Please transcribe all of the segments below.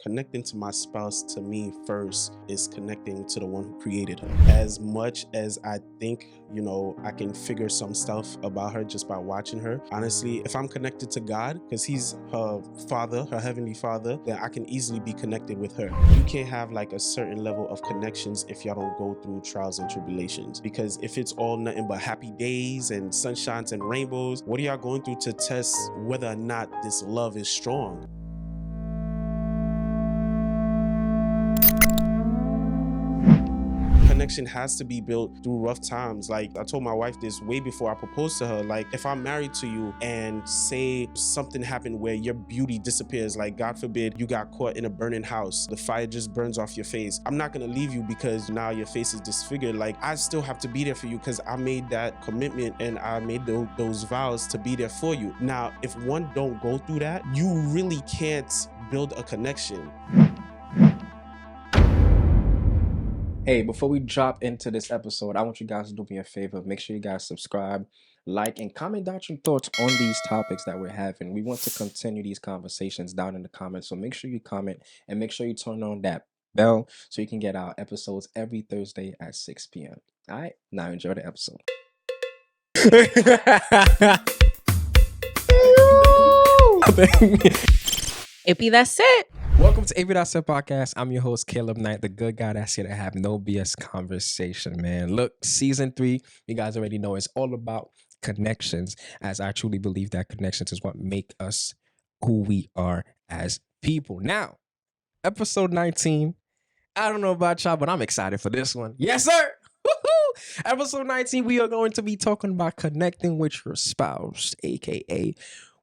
connecting to my spouse to me first is connecting to the one who created her. As much as I think, I can figure some stuff about her just by watching her, honestly, if I'm connected to God, because he's her father, her heavenly father, then I can easily be connected with her. You can't have like a certain level of connections if y'all don't go through trials and tribulations, because if it's all nothing but happy days and sunshines and rainbows, what are y'all going through to test whether or not this love is strong? Connection has to be built through rough times. Like I told my wife this way before I proposed to her, like if I'm married to you and say something happened where your beauty disappears, like God forbid you got caught in a burning house, the fire just burns off your face, I'm not gonna leave you because now your face is disfigured. Like I still have to be there for you because I made that commitment and I made those vows to be there for you. Now if one don't go through that, you really can't build a connection. Hey, before we drop into this episode, I want you guys to do me a favor. Make sure you guys subscribe, like, and comment down your thoughts on these topics that we're having. We want to continue these conversations down in the comments. So make sure you comment and make sure you turn on that bell so you can get our episodes every Thursday at 6 p.m. All right, now enjoy the episode. Ippy, that's it. Welcome to AP.Set Podcast. I'm your host, Caleb Knight, the good guy that's here to have no BS conversation, man. Look, season 3, you guys already know it's all about connections, as I truly believe that connections is what make us who we are as people. Now, episode 19, I don't know about y'all, but I'm excited for this one. Yes, sir! Woo-hoo! Episode 19, we are going to be talking about connecting with your spouse, aka,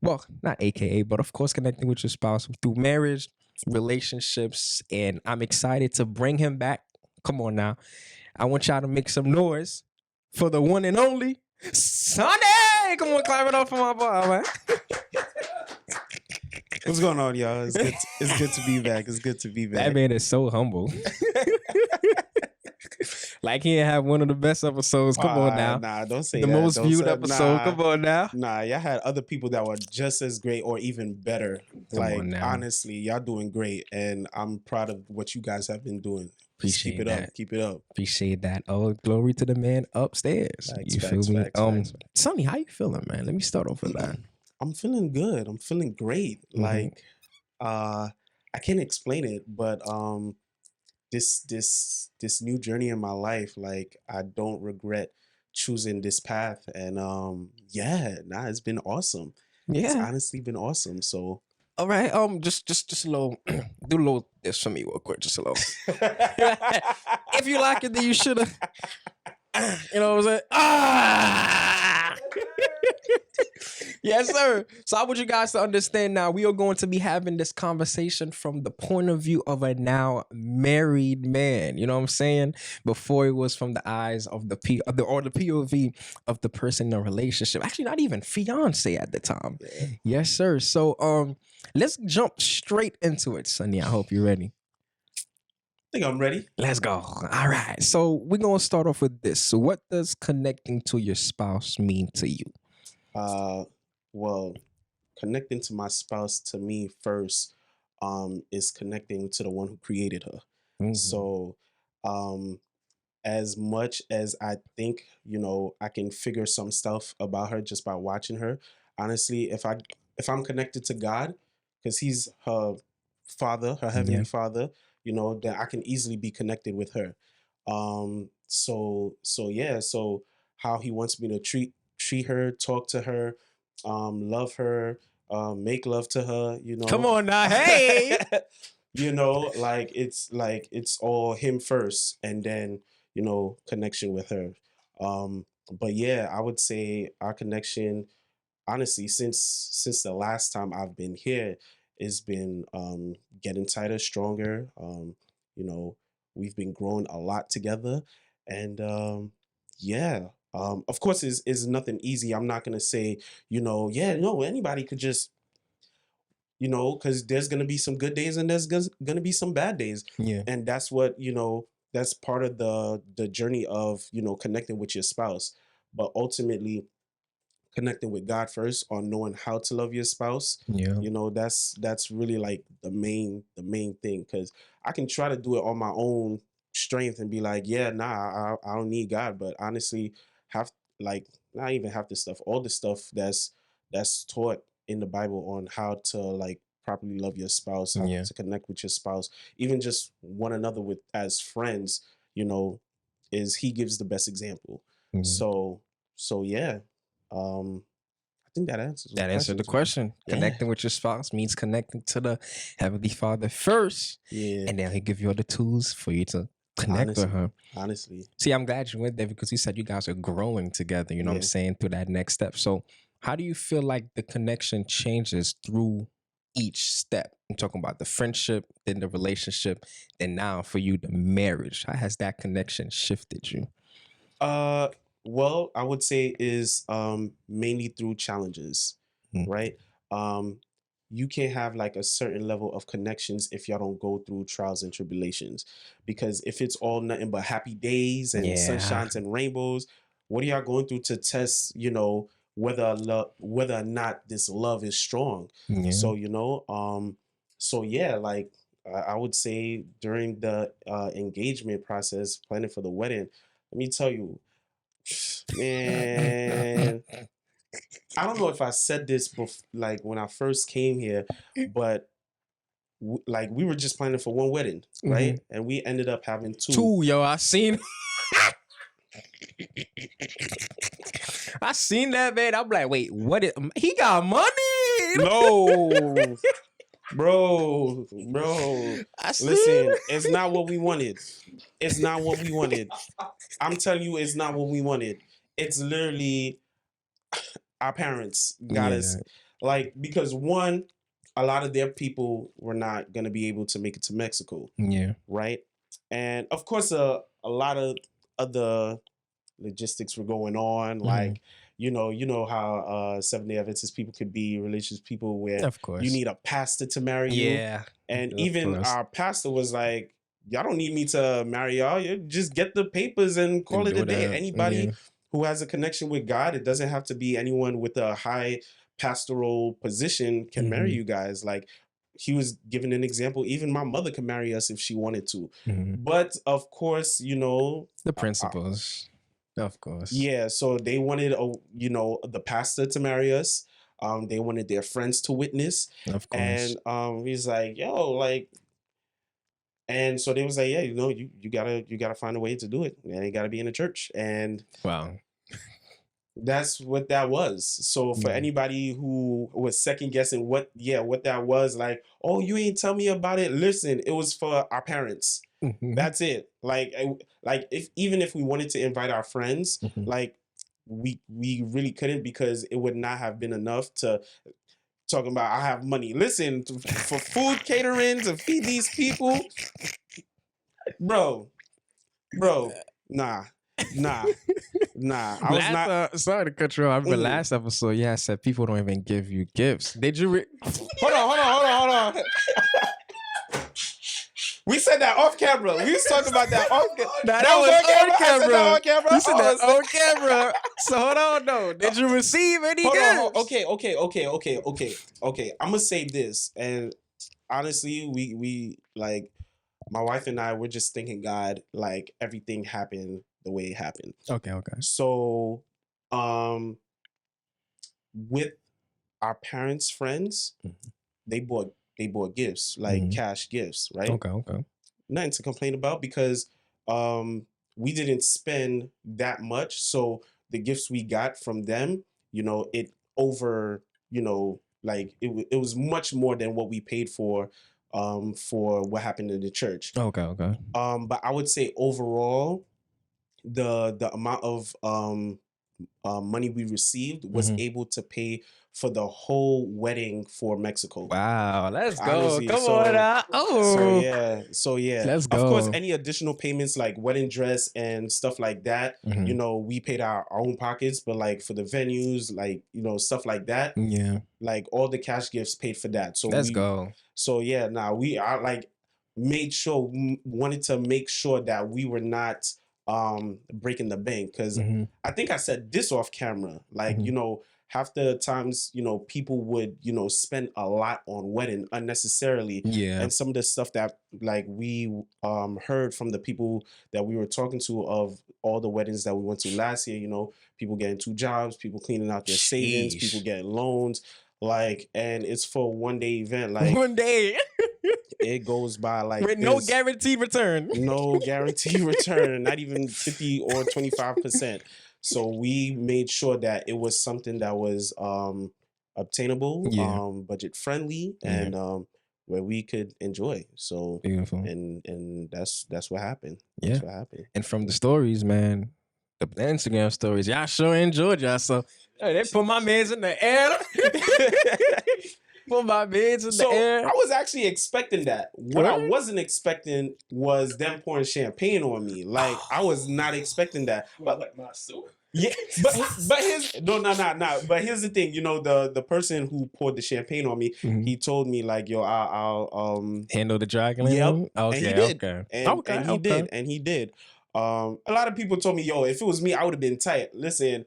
well, not aka, but of course connecting with your spouse through marriage, relationships, and I'm excited to bring him back. Come on now. I want y'all to make some noise for the one and only Sonny. Come on, clap it up for my boy, man. What's going on, y'all? It's good to be back. It's good to be back. That man is so humble. Like he ain't have one of the best episodes. Come on now. Nah, don't say the that. most Don't viewed say, episode. Come on now. Nah, y'all had other people that were just as great or even better. Come like, on now. honestly, y'all doing great. And I'm proud of what you guys have been doing. Just Appreciate keep it that. up. Keep it up. Appreciate that. Oh, glory to the man upstairs. Facts, You facts, feel me? facts. Sonny, how you feeling, man? Let me start off with that. I'm feeling good. I'm feeling great. Mhm. Like, I can't explain it, but this new journey in my life, like I don't regret choosing this path. And it's been awesome. It's Yeah. honestly been awesome. So All right. Just a little, do a little this for me real quick. Just a little. If you like it, then you should have. You know what I'm saying? Ah! Yes, sir. So I want you guys to understand now, we are going to be having this conversation from the point of view of a now married man. You know what I'm saying? Before it was from the eyes of the POV of the person in a relationship. Actually, not even fiance at the time. Yeah. Yes, sir. So let's jump straight into it, Sonny. I hope you're ready. I think I'm ready. Let's go. All right. So we're going to start off with this. So what does connecting to your spouse mean to you? Well, connecting to my spouse to me first is connecting to the one who created her. Mhm. So as much as I think, I can figure some stuff about her just by watching her, honestly, if I'm connected to God, because he's her father, her heavenly Yeah. father, then I can easily be connected with her. So how he wants me to treat her, talk to her, love her, make love to her, Come on now. Hey. like it's all him first and then, connection with her. But yeah, I would say our connection, honestly, since the last time I've been here, has been getting tighter, stronger. We've been growing a lot together, and of course, is nothing easy. I'm not gonna say, anybody could just, because there's gonna be some good days and there's gonna be some bad days, Yeah. and that's what that's part of the journey of connecting with your spouse. But ultimately, connecting with God first, on knowing how to love your spouse. Yeah. You know, that's really like the main thing, because I can try to do it on my own strength and be like, yeah, nah, I don't need God. But honestly, have like not even half the stuff, all the stuff that's taught in the Bible on how to like properly love your spouse, how Yeah. to connect with your spouse, even just one another with as friends, you know, is he gives the best example. Mhm. So yeah. I think that answers the That answered the question. question. Yeah. Connecting with your spouse means connecting to the Heavenly Father first, Yeah. and then He'll give you all the tools for you to connect with Honestly. Him. Honestly. See, I'm glad you went there because you said you guys are growing together, you know what I'm Yeah. saying, through that next step. So, how do you feel like the connection changes through each step? I'm talking about the friendship, then the relationship, and now for you, the marriage. How has that connection shifted you? Well, I would say is mainly through challenges, Mm. right? Um, you can't have like a certain level of connections if y'all don't go through trials and tribulations. Because if it's all nothing but happy days and Yeah. sunshines and rainbows, what are y'all going through to test, you know, whether or not this love is strong? Yeah. So, you know, so yeah, like I would say during the engagement process, planning for the wedding, let me tell you, man, I don't know if I said this like when I first came here, but like we were just planning for one wedding, right? Mhm. And we ended up having two. Two, yo, I seen. I seen that, man. I'm like, wait, what? He got money. No, bro. I seen. Listen, it's not what we wanted. It's not what we wanted. I'm telling you, it's not what we wanted. It's literally our parents got us, Yeah. like, because one, a lot of their people were not going to be able to make it to Mexico, Yeah. right? And of course, a lot of other logistics were going on, like you know how Seventh-day Adventist people could be, religious people, where Of course. you need a pastor to marry you. Yeah. And Of even course. our pastor was like, y'all don't need me to marry y'all. You just get the papers and call And it do a day. that. Anybody Yeah. who has a connection with God, it doesn't have to be anyone with a high pastoral position can marry you guys. Like, he was giving an example. Even my mother can marry us if she wanted to. But of course, you know, The principles. Of course. yeah. So they wanted, you know, the pastor to marry us. They wanted their friends to witness. Of course. And he's like, yo, like, and so they was like, yeah, you know, you gotta find a way to do it, and it gotta be in a church. And Wow. that's what that was. So for anybody who was second guessing what that was, like, oh, you ain't tell me about it. Listen, it was for our parents. That's it. Like if even if we wanted to invite our friends, like we really couldn't, because it would not have been enough to talking about I have money. Listen, for food catering to feed these people, bro, nah. I was not. Sorry to cut you off. I remember last episode, yeah, I said people don't even give you gifts. Did you? Hold on. We said that off camera. We was talking about that off camera. That was on camera. I said that on camera. You said that on camera. So hold on, though. Did you receive any gifts? Okay. I'm gonna say this, and honestly, we like my wife and I. We're just thanking God, like everything happened the way it happened. Okay. So, with our parents' friends, they bought gifts, like cash gifts, right? Okay. Nothing to complain about, because we didn't spend that much. So the gifts we got from them, you know, it over, you know, like it was much more than what we paid for what happened in the church. Okay. But I would say overall, the amount of money we received was able to pay for the whole wedding for Mexico. Wow, let's go. Honestly, Come so- on now. Oh. So yeah. Let's Of course, go. any additional payments like wedding dress and stuff like that, you know, we paid our own pockets. But like for the venues, like, you know, stuff like that, Yeah. like all the cash gifts paid for that. So Let's go. So yeah, now we are like wanted to make sure that we were not breaking the bank, because I think I said this off camera, like, you know, half the times, people would, spend a lot on wedding unnecessarily. Yeah. And some of the stuff that like we heard from the people that we were talking to of all the weddings that we went to last year, people getting 2 jobs, people cleaning out their savings, people Sheesh. getting loans, like, and it's for a 1 day event. Like, One day it goes by like with no this. guaranteed return. No guaranteed return, not even 50 or 25%. So we made sure that it was something that was obtainable, Yeah. budget friendly, Yeah. and where we could enjoy. So Beautiful. and that's what happened. Yeah. That's what happened. And from the stories, man, the Instagram stories, y'all sure enjoyed y'all. So hey, they put my mans in the air. Put my mans in So the air. I was actually expecting that. What I Right? wasn't expecting was them pouring champagne on me. Like, I was not expecting that. But like my suit. yeah, but here's no. But here's the thing. The person who poured the champagne on me, Mhm. he told me like, yo, I'll Handle the dragon. Yep. Okay. And he did. Okay. And he did. A lot of people told me, yo, if it was me, I would have been tight. Listen,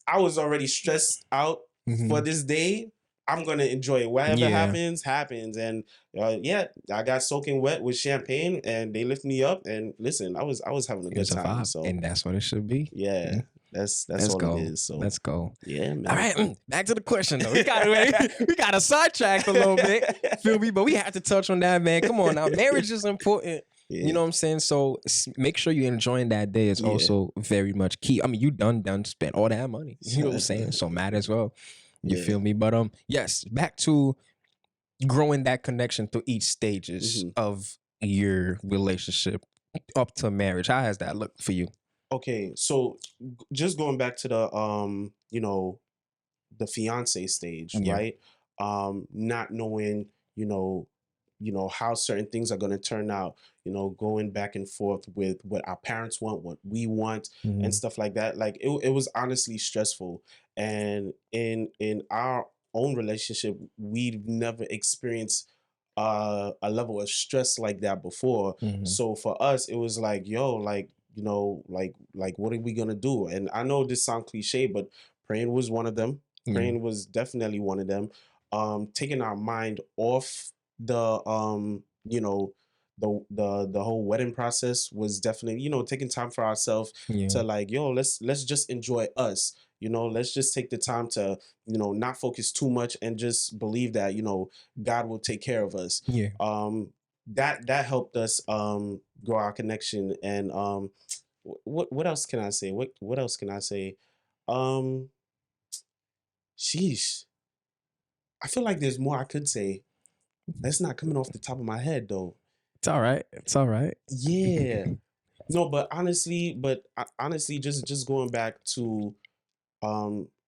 I was already stressed out Mhm. for this day. I'm gonna enjoy it. Whatever Yeah. happens. And yeah, I got soaking wet with champagne, and they lifted me up. And listen, I was having a good It's a time. vibe, So and that's what it should be. yeah, that's Let's all go. it is. So Let's go. yeah, man. All right, back to the question though. We got a sidetracked a little bit. Feel me? But we had to touch on that, man. Come on now. Marriage is important. Yeah. You know what I'm saying? So make sure you're enjoying that day is Yeah. also very much key. I mean, you done spent all that money. You know what I'm saying? So might as well. You Yeah. feel me? But yes, back to growing that connection through each stages Mhm. of your relationship up to marriage. How has that looked for you? Okay, so just going back to the fiance stage, Yeah. right? Not knowing, how certain things are going to turn out, going back and forth with what our parents want, what we want, Mhm. and stuff like that. Like it was honestly stressful. And in our own relationship, we've never experienced a level of stress like that before. Mhm. So for us, it was like, yo, like, like what are we gonna do? And I know this sounds cliche, but praying was one of them. Yeah. Praying was definitely one of them. Taking our mind off the the whole wedding process was definitely, taking time for ourselves Yeah. to like, yo, let's just enjoy us. Let's just take the time to, not focus too much and just believe that, God will take care of us. Yeah. That helped us grow our connection. And what else can I say? What else can I say? Um Sheesh. I feel like there's more I could say. That's not coming off the top of my head though. It's all right. It's all right. Yeah. No, but honestly, just going back to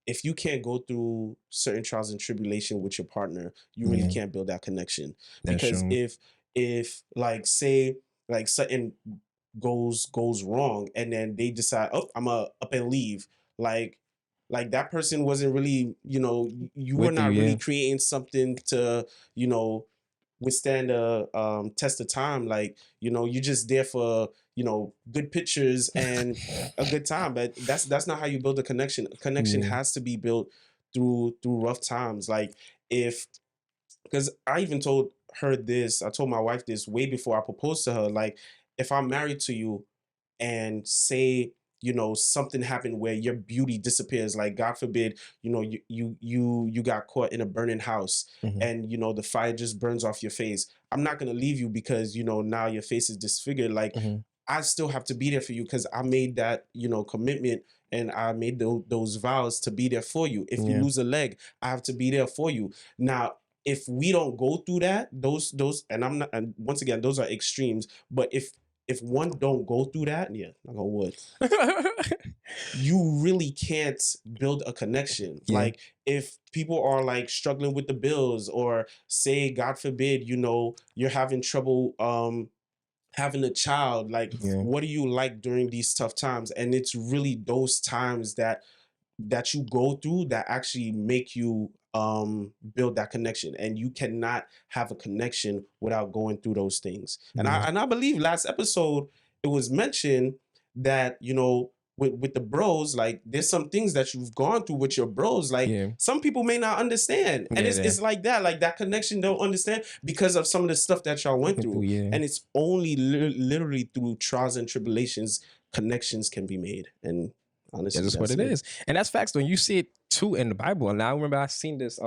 if you can't go through certain trials and tribulation with your partner, you really Yeah. can't build that connection. That's Because true. if like say like something goes wrong and then they decide, oh, I'm gonna up and leave, like that person wasn't really, you were With you, not really yeah. creating something to, withstand a test of time. Like, you're just there for, good pictures and a good time. But that's not how you build a connection. A connection Yeah. has to be built through rough times. Like if because I even told her this, I told my wife this way before I proposed to her. Like, if I'm married to you and say, something happened where your beauty disappears, like God forbid, you got caught in a burning house Mhm. and the fire just burns off your face. I'm not gonna leave you because now your face is disfigured. Like, Mhm. I still have to be there for you because I made that, commitment and I made those vows to be there for you. If you Yeah. lose a leg, I have to be there for you. Now, if we don't go through that, those, and I'm not, and once again, those are extremes, but if one don't go through that, yeah, knock on wood, you really can't build a connection. Yeah. Like if people are like struggling with the bills or say, God forbid, you're having trouble, having a child, like Yeah. what do you like during these tough times? And it's really those times that you go through that actually make you build that connection. And you cannot have a connection without going through those things. And Yeah. I believe last episode it was mentioned that with the bros, like there's some things that you've gone through with your bros, like Yeah. some people may not understand, and Yeah, it's like that connection don't understand because of some of the stuff that y'all went through, Yeah. and it's only literally through trials and tribulations connections can be made, and honestly, That's just what it is. And that's facts though. You see it too in the Bible. And I remember I seen this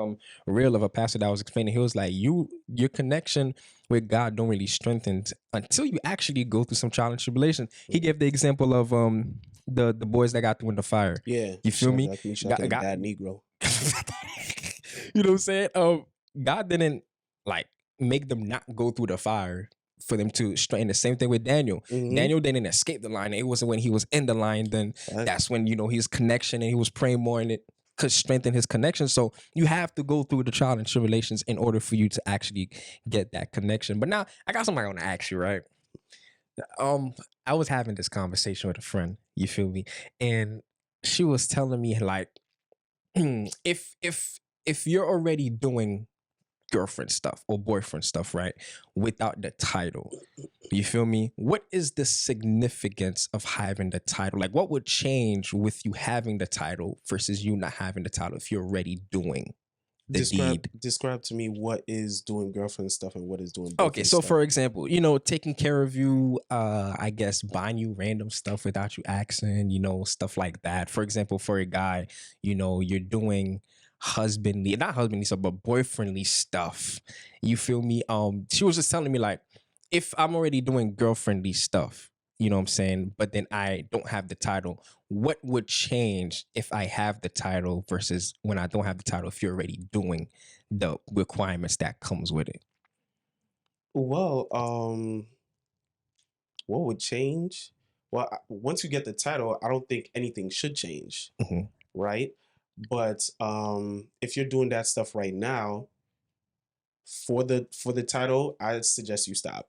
reel of a pastor that was explaining. He was like, your connection with God don't really strengthen until you actually go through some trial and tribulation. He gave the example of the boys that got through in the fire. Yeah, You feel me? Like Meshach and God- Bad Negro. You know what I'm saying? God didn't like make them not go through the fire for them to straighten. The same thing with Daniel. Mhm. Daniel didn't escape the line. It wasn't when he was in the line, then Facts. that's when, you know, his connection and he was praying more and it could strengthen his connection. So you have to go through the trial and tribulations in order for you to actually get that connection. But now I got something I want to ask you, right? I was having this conversation with a friend, you feel me? And she was telling me like, if you're already doing girlfriend stuff or boyfriend stuff, right, without the title, you feel me? What is the significance of having the title? Like, what would change with you having the title versus you not having the title if you're already doing the deed? Describe to me what is doing girlfriend stuff and what is doing Okay, boyfriend so stuff. for example, you know, taking care of you, I guess buying you random stuff without you asking, you know, stuff like that. For example, for a guy, you know, you're doing not husbandly stuff, but boyfriendly stuff. You feel me? She was just telling me like, if I'm already doing girlfriendly stuff, you know what I'm saying, but then I don't have the title, what would change if I have the title versus when I don't have the title, if you're already doing the requirements that comes with it? Well, what would change? Well, once you get the title, I don't think anything should change, Mhm. right? But if you're doing that stuff right now for the title, I suggest you stop.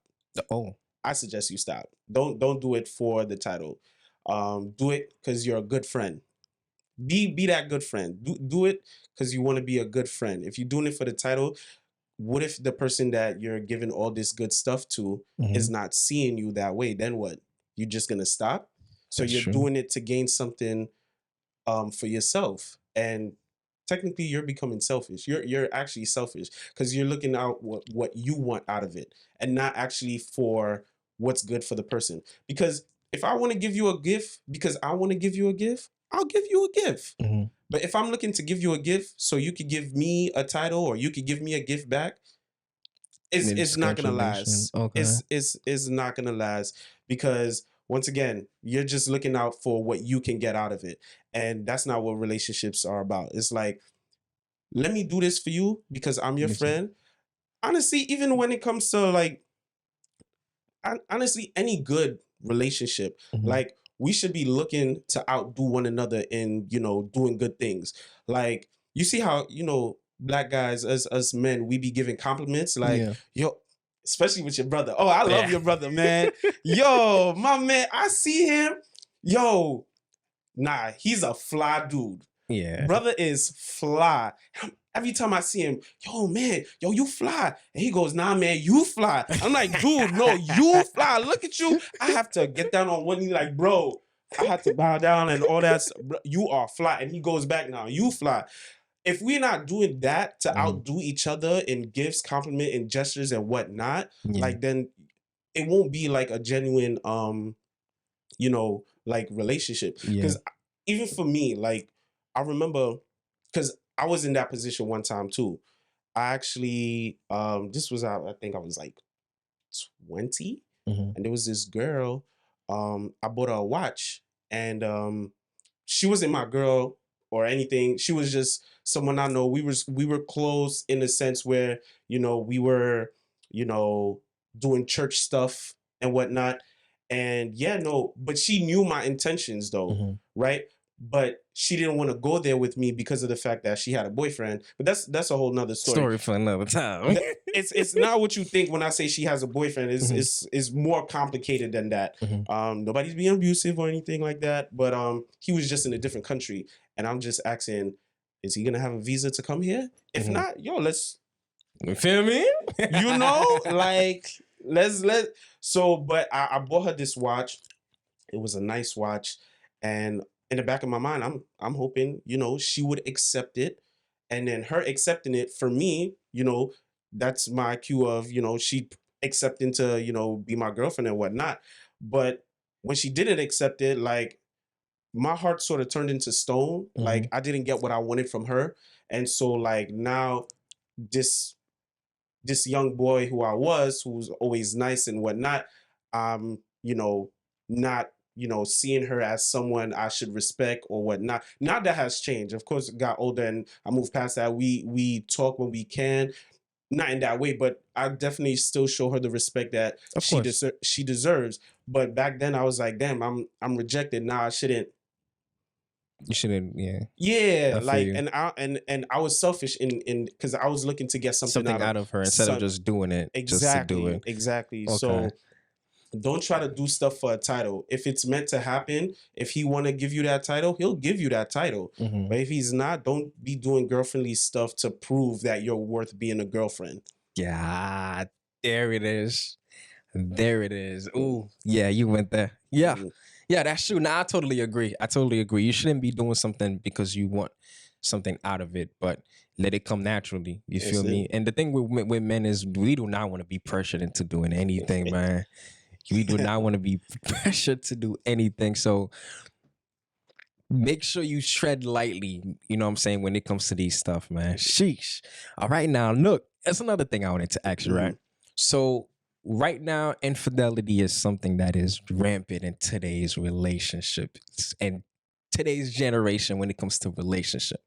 Oh, I suggest you stop. Don't do it for the title. Do it because you're a good friend. Be that good friend. Do it because you want to be a good friend. If you're doing it for the title, what if the person that you're giving all this good stuff to is mhm. not seeing you that way? Then what? You're just gonna stop? So That's you're true. doing it to gain something for yourself. And technically you're becoming selfish. You're actually selfish because you're looking out what you want out of it and not actually for what's good for the person. Because if I want to give you a gift because I want to give you a gift, I'll give you a gift. Mhm. But if I'm looking to give you a gift so you could give me a title or you could give me a gift back, it's not gonna Contribution. last. Okay. It's not gonna last because once again, you're just looking out for what you can get out of it. And that's not what relationships are about. It's like, let me do this for you because I'm your Yes, sir. friend. Honestly, even when it comes to like honestly, any good relationship, Mhm. like we should be looking to outdo one another in, doing good things. Like you see how, black guys, as us men, we be giving compliments like, Yeah. yo, especially with your brother. Oh, I love Yeah. your brother, man. Yo, my man, I see him. Yo, nah, he's a fly dude. Yeah. Brother is fly. Every time I see him, yo, man, yo, you fly. And he goes, nah, man, you fly. I'm like, dude, no, you fly. Look at you. I have to get down on one knee, like, bro, I have to bow down and all that. You are fly. And he goes back now, you fly. If we're not doing that to Mhm. outdo each other in gifts, compliment, and gestures and whatnot, Yeah. like then it won't be like a genuine like relationship. Yeah. Because even for me, like I remember because I was in that position one time too. I actually this was I think I was like 20, Mhm. and there was this girl, I bought her a watch, and she wasn't my girl or anything. She was just someone I know. We were close in the sense where, we were, you know, doing church stuff and whatnot. And yeah, no, but she knew my intentions though, Mhm. right? But she didn't want to go there with me because of the fact that she had a boyfriend. But that's a whole nother story. Story for another time. It's not what you think when I say she has a boyfriend. It's Mhm. it's more complicated than that. Mhm. Nobody's being abusive or anything like that. But he was just in a different country, and I'm just asking, is he gonna have a visa to come here? If Mhm. not, yo, let's You feel me? like let's. So, but I bought her this watch. It was a nice watch, And in the back of my mind, I'm hoping, she would accept it. And then her accepting it for me, that's my cue of, she accepting to, be my girlfriend and whatnot. But when she didn't accept it, like my heart sort of turned into stone. Mm-hmm. Like I didn't get what I wanted from her. And so like now this this young boy who I was, who's always nice and whatnot, not, seeing her as someone I should respect or whatnot. Now that has changed. Of course, I got older and I moved past that. We talk when we can, not in that way, but I definitely still show her the respect that Of course. she deserves. But back then I was like, damn, I'm rejected. Now I shouldn't. You shouldn't. Yeah, Yeah, I feel like, you. and I was selfish in because I was looking to get something Something out of out of her instead of son. just doing it just to do Exactly, it. exactly. Okay. So don't try to do stuff for a title. If it's meant to happen, if he want to give you that title, he'll give you that title. Mm-hmm. But if he's not, don't be doing girlfriendly stuff to prove that you're worth being a girlfriend. Yeah, there it is. There it is. Mm, Ooh, yeah, you went there. Yeah. mm. Yeah, that's true. Now I totally agree. I totally agree. You shouldn't be doing something because you want something out of it, but let it come naturally. You feel That's it. me? And the thing with men is we do not want to be pressured into doing anything, man. We do not want to be pressured to do anything. So make sure you tread lightly, you know what I'm saying, when it comes to these stuff, man. Sheesh. All right, now, look, that's another thing I wanted to ask you, right? Mhm. So, right now, infidelity is something that is rampant in today's relationships and today's generation when it comes to relationship.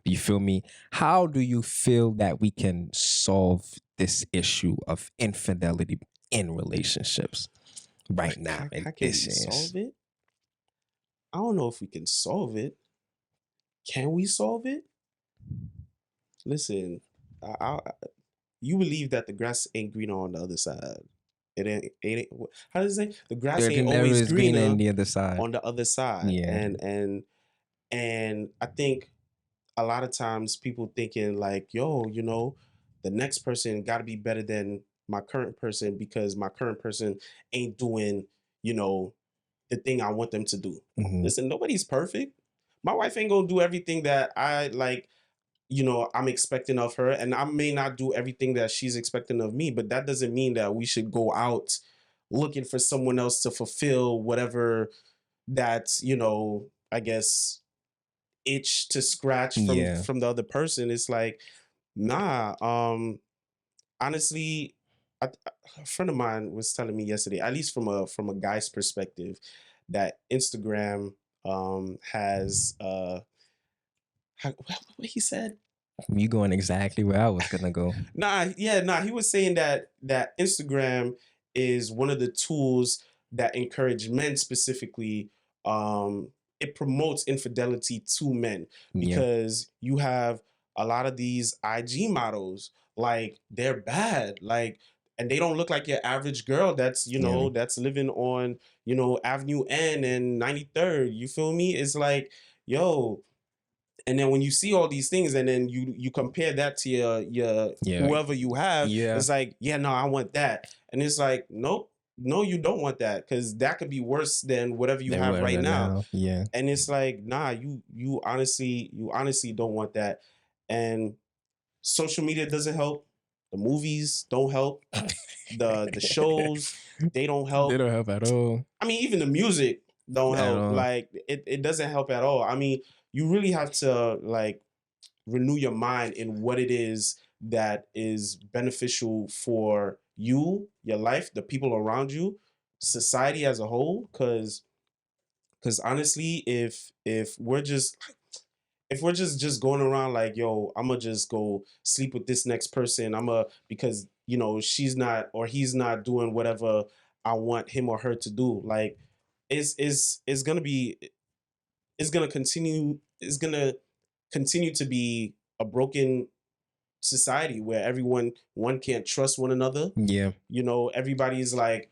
You feel me? How do you feel that we can solve this issue of infidelity in relationships right now in How can this we sense? solve it? I don't know if we can solve it. Can we solve it? Listen, you believe that the grass ain't greener on the other side. How does it say? The grass There ain't never always is green on greener the other side. on the other side. Yeah. And I think a lot of times people thinking like, yo, the next person got to be better than my current person because my current person ain't doing, you know, the thing I want them to do. Mhm. Listen, nobody's perfect. My wife ain't gonna do everything that I like, I'm expecting of her, and I may not do everything that she's expecting of me, but that doesn't mean that we should go out looking for someone else to fulfill whatever that's, I guess itch to scratch from Yeah. from the other person. It's like, nah, honestly, a friend of mine was telling me yesterday, at least from a guy's perspective, that Instagram has what he said. You going exactly where I was gonna go. Nah, he was saying that Instagram is one of the tools that encourage men specifically. It promotes infidelity to men Yeah. because you have a lot of these IG models, like they're bad, like, and they don't look like your average girl that's, Yeah. that's living on, Avenue N and 93rd. You feel me? It's like, yo, and then when you see all these things and then you compare that to your Yeah. whoever you have, Yeah. it's like, yeah, no, I want that. And it's like, nope, no, you don't want that, because that could be worse than whatever you They have were right now. now. Yeah. And it's like, nah, you honestly don't want that. And social media doesn't help, the movies don't help, the shows, they don't They help. don't help at all. I mean, even the music don't At help. all. Like it doesn't help at all. I mean, you really have to like renew your mind in what it is that is beneficial for you, your life, the people around you, society as a whole. Because honestly, if we're just going around like, yo, I'm gonna just go sleep with this next person, because she's not or he's not doing whatever I want him or her to do, like it's gonna be it's gonna continue to be a broken society where one can't trust one another. Yeah. Everybody's like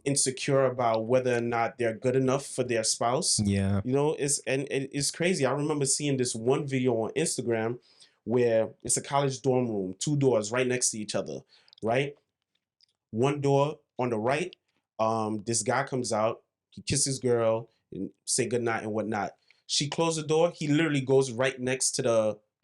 insecure about whether or not they're good enough for their spouse. Yeah. It's crazy. I remember seeing this one video on Instagram where it's a college dorm room, two doors right next to each other, right? One door on the right, this guy comes out, he kisses girl, and say goodnight and whatnot. She closed the door. He literally goes right next to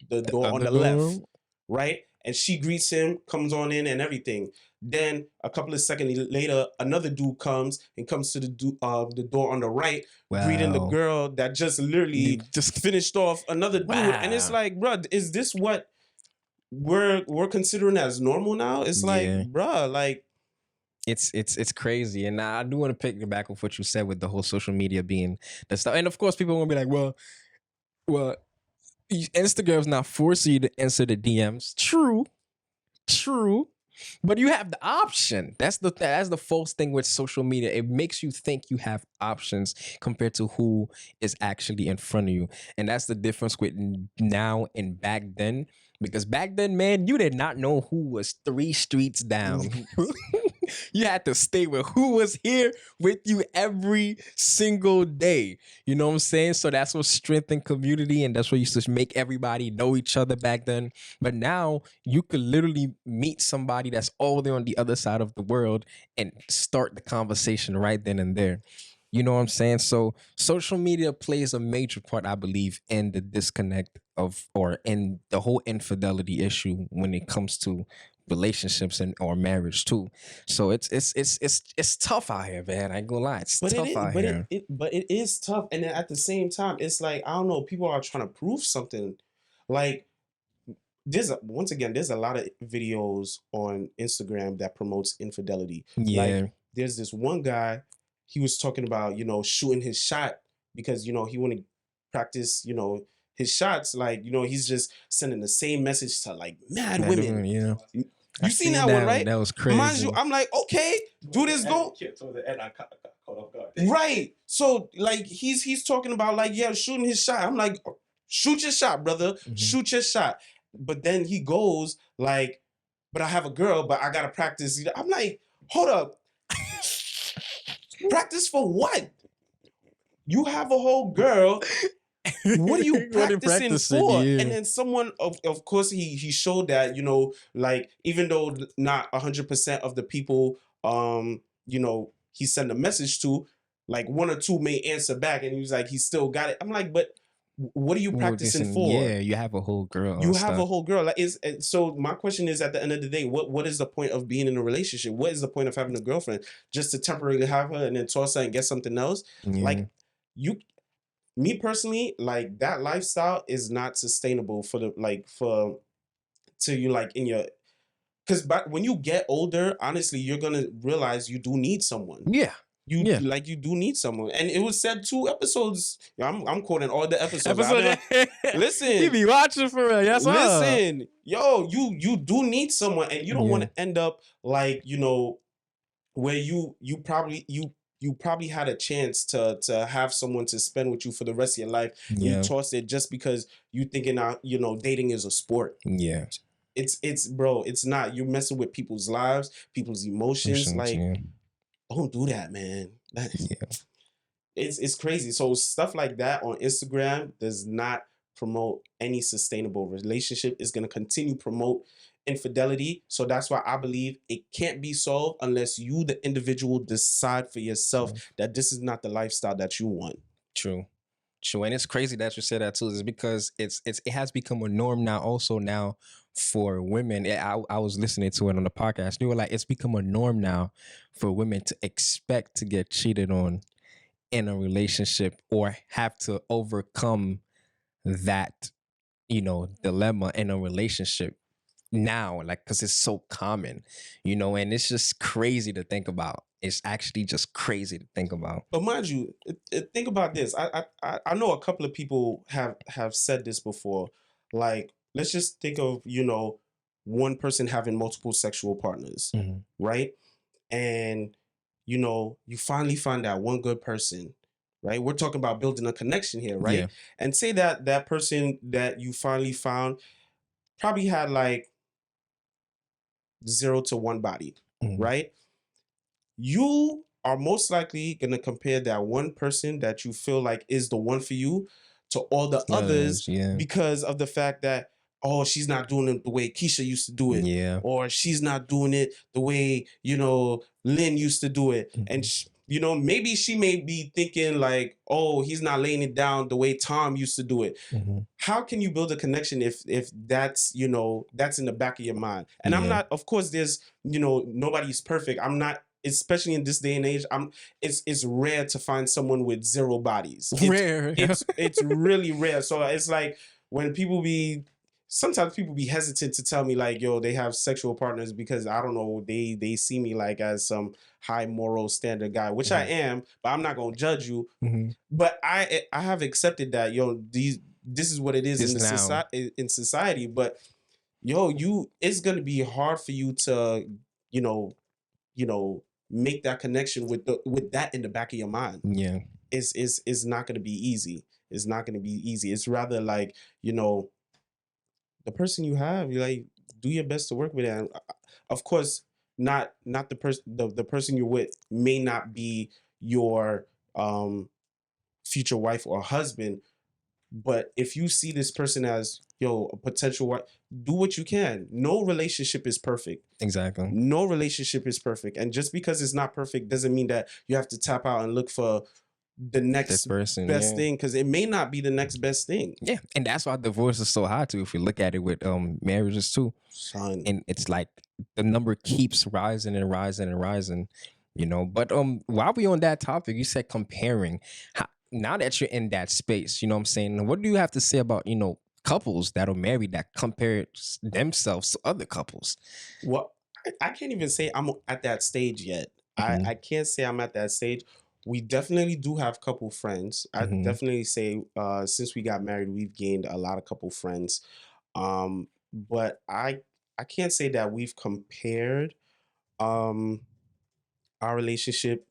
the door on other the door? left, right? And she greets him, comes on in and everything. Then a couple of seconds later, another dude comes to the door on the right, greeting the Wow. girl that just You literally just finished off another dude. And it's Wow. like, bruh, is this what we're considering as normal now? It's like, Yeah. bruh, like, It's crazy, and I do want to pick back with what you said with the whole social media being the stuff. And of course, people are gonna be like, well, Instagram's not forcing you to answer the DMs. True, but you have the option. That's the false thing with social media. It makes you think you have options compared to who is actually in front of you, and that's the difference with now and back then. Because back then, man, you did not know who was 3 streets down. You had to stay with who was here with you every single day. You know what I'm saying? So that's what strengthened community, and that's what used to make everybody know each other back then. But now you could literally meet somebody that's all the way on the other side of the world and start the conversation right then and there. You know what I'm saying? So social media plays a major part, I believe, in the disconnect of or in the whole infidelity issue when it comes to relationships and or marriage too. So it's tough out here, man. I ain't gonna lie, it's but it tough is, out here. but it is tough. And then at the same time, it's like, I don't know, people are trying to prove something. Like, once again, there's a lot of videos on Instagram that promotes infidelity. Yeah, Like, there's this one guy, he was talking about, shooting his shot because, he want to practice, his shots. Like, he's just sending the same message to like mad man, women. yeah. You seen that one, right? That was Mind you, crazy. I'm like, okay, do this, go. Towards the end, I caught off guard. Right. So like he's talking about like, yeah, shooting his shot. I'm like, shoot your shot, brother. Mhm. Shoot your shot. But then he goes like, but I have a girl, but I gotta practice. I'm like, hold up. Practice for what? You have a whole girl. What are you What are practicing for? yeah. And then someone, of course, he showed that, like, even though not 100% of the people, he sent a message to, like 1 or 2 may answer back, and he was like, he still got it. I'm like, but what are you practicing for? Yeah, you have a whole girl. You have a whole girl. Like, so my question is, at the end of the day, what is the point of being in a relationship? What is the point of having a girlfriend? Just to temporarily have her and then toss her and get something else? Like, me personally, like, that lifestyle is not sustainable for you, like, in your, because when you get older, honestly, you're gonna realize you do need someone. Yeah. You do need someone. And it was said 2 episodes. I'm quoting all the episodes. Listen. You be watching for real. Yes, listen. Yo, you do need someone, and you don't want to end up like, where you probably had a chance to have someone to spend with you for the rest of your life. Yeah. You tossed it just because you thinking dating is a sport. Yeah. It's bro, it's not. You're messing with people's lives, people's emotions. Don't do that, man. It's crazy. So stuff like that on Instagram does not promote any sustainable relationship. It's going to continue promote infidelity. So that's why I believe it can't be solved unless you, the individual, decide for yourself that this is not the lifestyle that you want. True. And it's crazy that you said that too, is because it has become a norm now, also now for women. I was listening to it on the podcast. You were like, it's become a norm now for women to expect to get cheated on in a relationship or have to overcome that, dilemma in a relationship now, like, because it's so common, and it's just crazy to think about. It's actually just crazy to think about. But mind you, think about this. I know a couple of people have said this before. Like, let's just think of, one person having multiple sexual partners, right? And, you finally find that one good person, right? We're talking about building a connection here, right? Yeah. And say that person that you finally found probably had like 0 to 1 body, right? You are most likely going to compare that one person that you feel like is the one for you to all the others because of the fact that, oh, she's not doing it the way Keisha used to do it. Yeah. Or she's not doing it the way, Lynn used to do it. And You know, maybe she may be thinking like, oh, he's not laying it down the way Tom used to do it. How can you build a connection if that's, you know, that's in the back of your mind? And I'm Yeah. not, of course, there's, you know, nobody's perfect. I'm not, especially in this day and age, it's rare to find someone with zero bodies. Rare. It's really rare. So it's like when sometimes people be hesitant to tell me like, yo, they have sexual partners because I don't know, they see me like as some high moral standard guy, which I am, but I'm not gonna judge you. But I have accepted that, yo, this is what it is This now. in society. But yo, it's gonna be hard for you to, you know, make that connection with that in the back of your mind. Yeah. It's not gonna be easy. It's not gonna be easy. It's rather like, you know, the person you have, you like do your best to work with it. And of course, not the person the person you're with may not be your future wife or husband, but if you see this person as, yo, a potential wife, do what you can. No relationship is perfect. Exactly. No relationship is perfect. And just because it's not perfect doesn't mean that you have to tap out and look for the next person, best thing, because it may not be the next best thing. Yeah, and that's why divorce is so high too. If we look at it with marriages too, Son. and it's like the number keeps rising and rising and rising, you know. But while we on that topic, you said comparing. Now that you're in that space, you know what I'm saying, what do you have to say about, you know, couples that are married that compare themselves to other couples? Well, I can't even say I'm at that stage yet. I can't say I'm at that stage. We definitely do have couple friends. I definitely say since we got married, we've gained a lot of couple friends. But I can't say that we've compared our relationship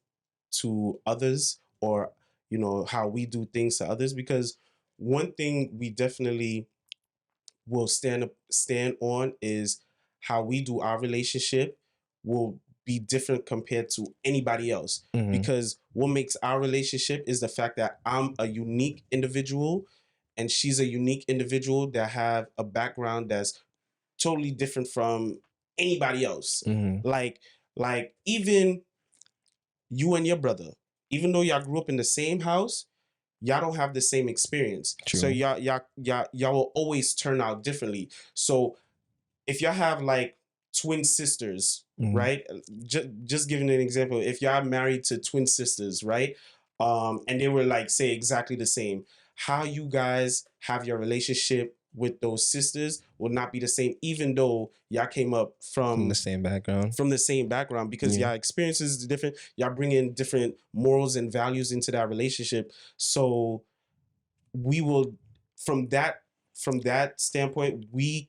to others, or, you know, how we do things to others, because one thing we definitely will stand on is how we do our relationship will be different compared to anybody else, because what makes our relationship is the fact that I'm a unique individual and she's a unique individual that have a background that's totally different from anybody else. Like even you and your brother, even though y'all grew up in the same house, y'all don't have the same experience. True. So y'all will always turn out differently. So if y'all have like twin sisters, right? Just giving an example, if y'all married to twin sisters, right? And they were like, say, exactly the same, how you guys have your relationship with those sisters will not be the same, even though y'all came up from the same background. Because y'all experiences are different. Y'all bring in different morals and values into that relationship. So we will, from that standpoint, we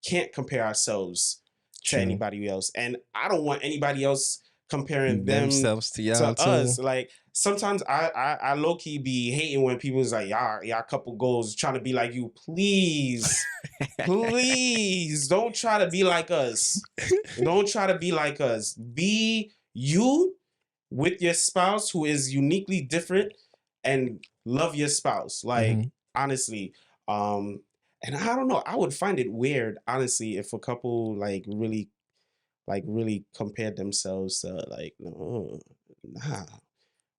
can't compare ourselves to anybody else, and I don't want anybody else comparing themselves to y'all to us. Like sometimes I low key be hating when people's like, y'all couple goals trying to be like you. Please, please don't try to be like us. Don't try to be like us. Be you with your spouse who is uniquely different, and love your spouse. Like honestly, and I don't know, I would find it weird, honestly, if a couple really compared themselves to like, no, nah.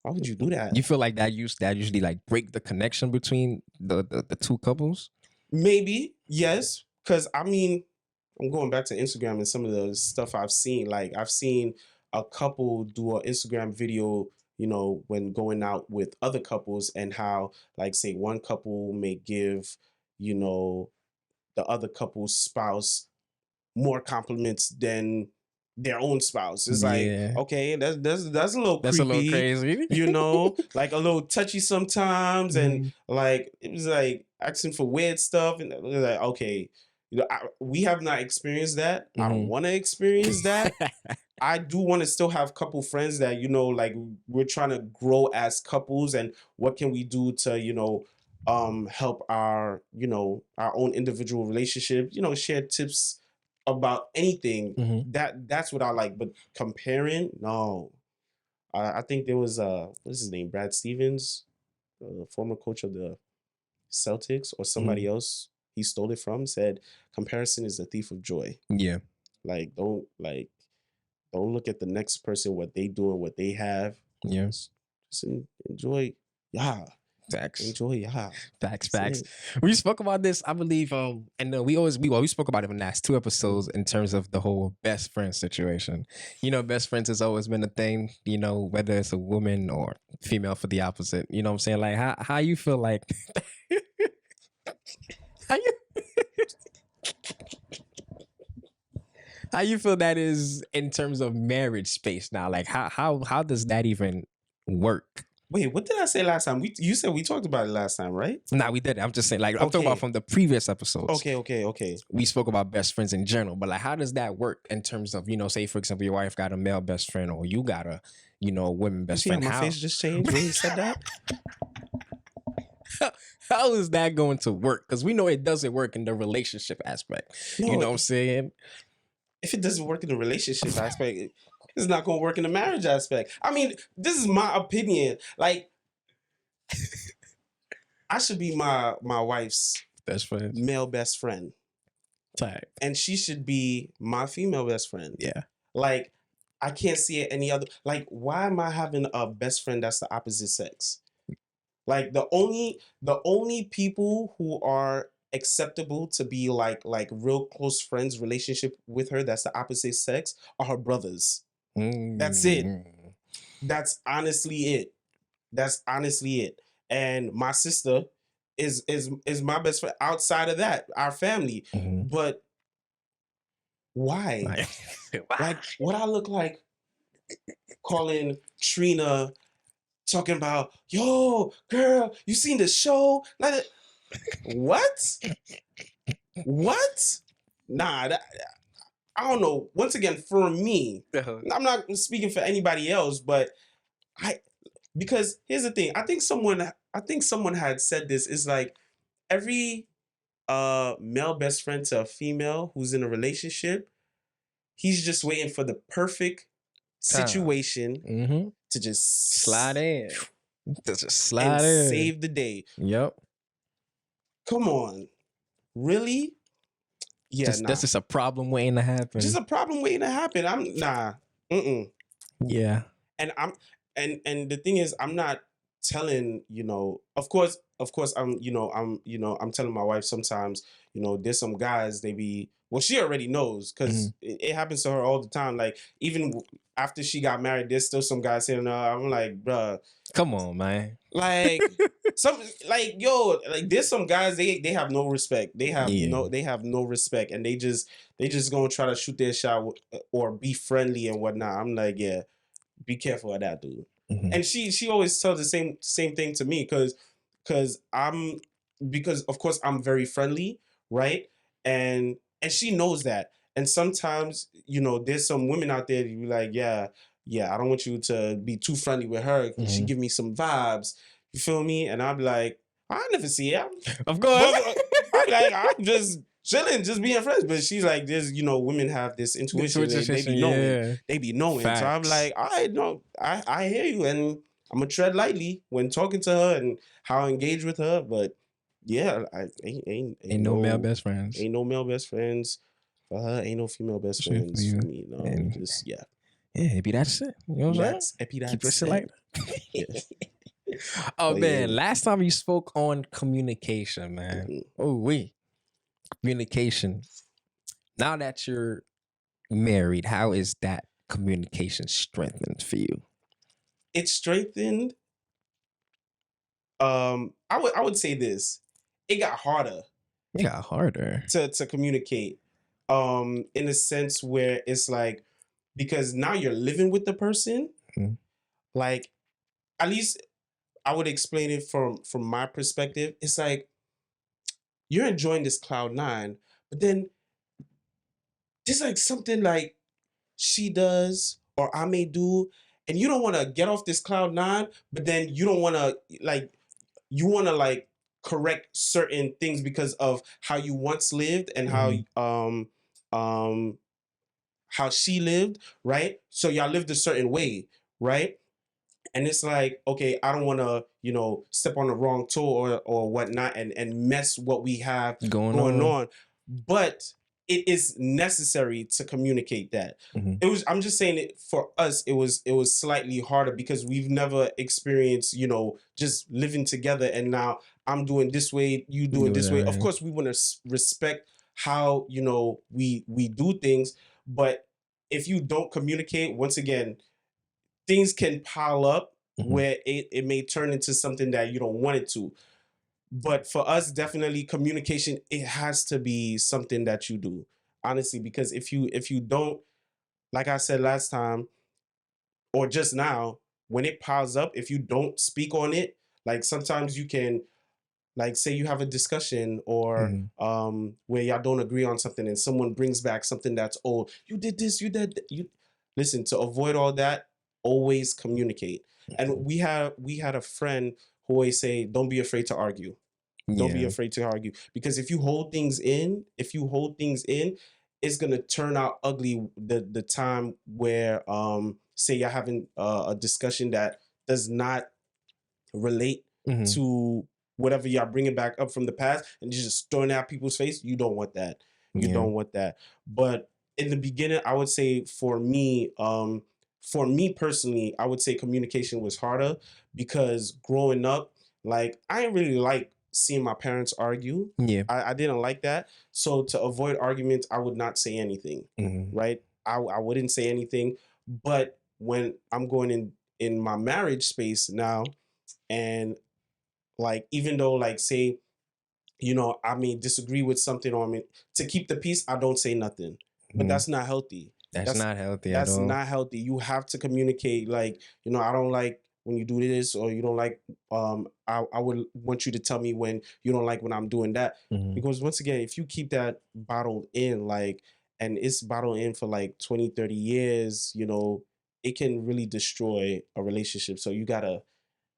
Why would you do that? You feel like that usually like break the connection between the two couples? Maybe, yes. Because I mean, I'm going back to Instagram and some of the stuff I've seen. Like I've seen a couple do an Instagram video, you know, when going out with other couples, and how, like, say one couple may give, you know, the other couple's spouse more compliments than their own spouse. It's like, okay, that's a little creepy. A little crazy. You know, like a little touchy sometimes, and like it was like asking for weird stuff, and it was like, okay, you know, we have not experienced that. I don't want to experience that. I do want to still have couple friends that, you know, like we're trying to grow as couples, and what can we do to, you know, help our, you know, our own individual relationship, you know, share tips about anything. That's what I like. But comparing, no. I think there was what's his name, Brad Stevens, the former coach of the Celtics, or somebody else he stole it from, said comparison is the thief of joy. Yeah. Like, don't, like, Don't look at the next person, what they doing, what they have. Yeah. Just enjoy. Yeah. Facts. Enjoy. Yeah. Facts. That's it. We spoke about this, I believe, and we spoke about it in the last 2 episodes in terms of the whole best friend situation. You know, best friends has always been a thing, you know, whether it's a woman or female for the opposite. You know what I'm saying? Like how you feel like how you how you feel that is in terms of marriage space now? Like how does that even work? Wait, what did I say last time? You said we talked about it last time, right? Nah, we did. I'm just saying, like, I'm talking about Okay. from the previous episodes. Okay. We spoke about best friends in general, but like, how does that work in terms of, you know, say for example, your wife got a male best friend, or you got a, you know, a woman You best see friend? how my How face just changed when he said that? how is that going to work? Because we know it doesn't work in the relationship aspect. No, You know what I'm saying? if it doesn't work in the relationship aspect, it's not going to work in the marriage aspect. I mean, this is my opinion. Like, I should be my wife's Best friends. male best friend, Type. and she should be my female best friend. Yeah. Like, I can't see it any other. Like, why am I having a best friend that's the opposite sex? Like, the only people who are acceptable to be like real close friends relationship with her that's the opposite sex are her brothers. That's it. That's honestly it. That's honestly it. And my sister is my best friend outside of that, our family. Mhm. But why? Like, what I look like calling Trina, talking about, yo, girl, you seen the show? Like, what? What? Nah, I don't know. Once again, for me, I'm not speaking for anybody else, but because here's the thing. I think someone had said this. It's like every male best friend to a female who's in a relationship, he's just waiting for the perfect situation Mm-hmm. to just Slide in. Just and slide in. save the day. Yep. Come on, really? Yeah, nah. That's just a problem waiting to happen. Just a problem waiting to happen. I'm nah. Yeah. And and the thing is, I'm not telling, of course I'm telling my wife sometimes, there's some guys, they be, well, she already knows because it happens to her all the time. Like, even after she got married, there's still some guys saying, I'm like, bruh, come on, man. like there's some guys, they have no respect. They have no respect, and they just gonna try to shoot their shot or be friendly and whatnot. I'm like, yeah, be careful of that, dude. And she always tells the same thing to me because of course I'm very friendly, right? And she knows that. And sometimes, there's some women out there that you be like, yeah, I don't want you to be too friendly with her. She give me some vibes. You feel me? And I'm like, I never see it. Of course. I'm like, I'm just chilling, just being friends. But she's like, there's, women have this intuition. They be knowing. Yeah. They be knowing. Facts. So I'm like, I know, I hear you, and I'm gonna tread lightly when talking to her and how I engage with her. But yeah, I ain't no male best friends. Ain't no male best friends for her. Ain't no female best friends for me. No, just Yeah, maybe that's it. You know what I'm saying? Keep it shit like that. Oh But man, yeah. last time you spoke on communication, man. Communication. Now that you're married, how is that communication strengthened for you? It's strengthened. I would say this. It got harder. It got harder to communicate. In a sense where it's like, because now you're living with the person, like, at least I would explain it from my perspective. It's like you're enjoying this cloud nine, but then there's like something like she does or I may do, and you don't want to get off this cloud nine, but then you don't want to you want to correct certain things because of how you once lived and how she lived, right? So y'all lived a certain way, right? And it's like, okay, I don't want to, step on the wrong toe or whatnot and mess what we have going on. But it is necessary to communicate that. Mhm. I'm just saying it for us, it was slightly harder because we've never experienced, just living together, and now I'm doing this way, you doing Do this way. Of that. course, we want to respect how, we do things, but if you don't communicate, once again, things can pile up Mhm. where it may turn into something that you don't want it to. But for us, definitely communication, it has to be something that you do, honestly, because if you don't, like I said last time or just now, when it piles up, if you don't speak on it, like sometimes you can, like, say you have a discussion or Mhm. where y'all don't agree on something and someone brings back something that's old. You did this, you did you listen, to avoid all that, always communicate. And Mhm. we had a friend who always say, don't be afraid to argue. Don't be Yeah. afraid to argue, because if you hold things in, it's gonna turn out ugly. The time where say you're having a discussion that does not relate Mhm. to whatever y'all bringing back up from the past, and you're just throwing it at people's face. You don't want that. You Yeah. don't want that. But in the beginning, I would say for me personally, I would say communication was harder because growing up, like, I didn't really like seeing my parents argue. Yeah. I didn't like that. So to avoid arguments, I would not say anything. Mhm. Right? I wouldn't say anything. But when I'm going in my marriage space now, and like, even though, like, say, I may disagree with something, or I mean, to keep the peace, I don't say nothing. But Mhm. that's not healthy. That's That's not healthy at that's all. not healthy. You have to communicate, like, I don't like when you do this, or you don't like, I would want you to tell me when you don't like when I'm doing that. Mhm. Because once again, if you keep that bottled in, like, and it's bottled in for like 20, 30 years, it can really destroy a relationship. So you gotta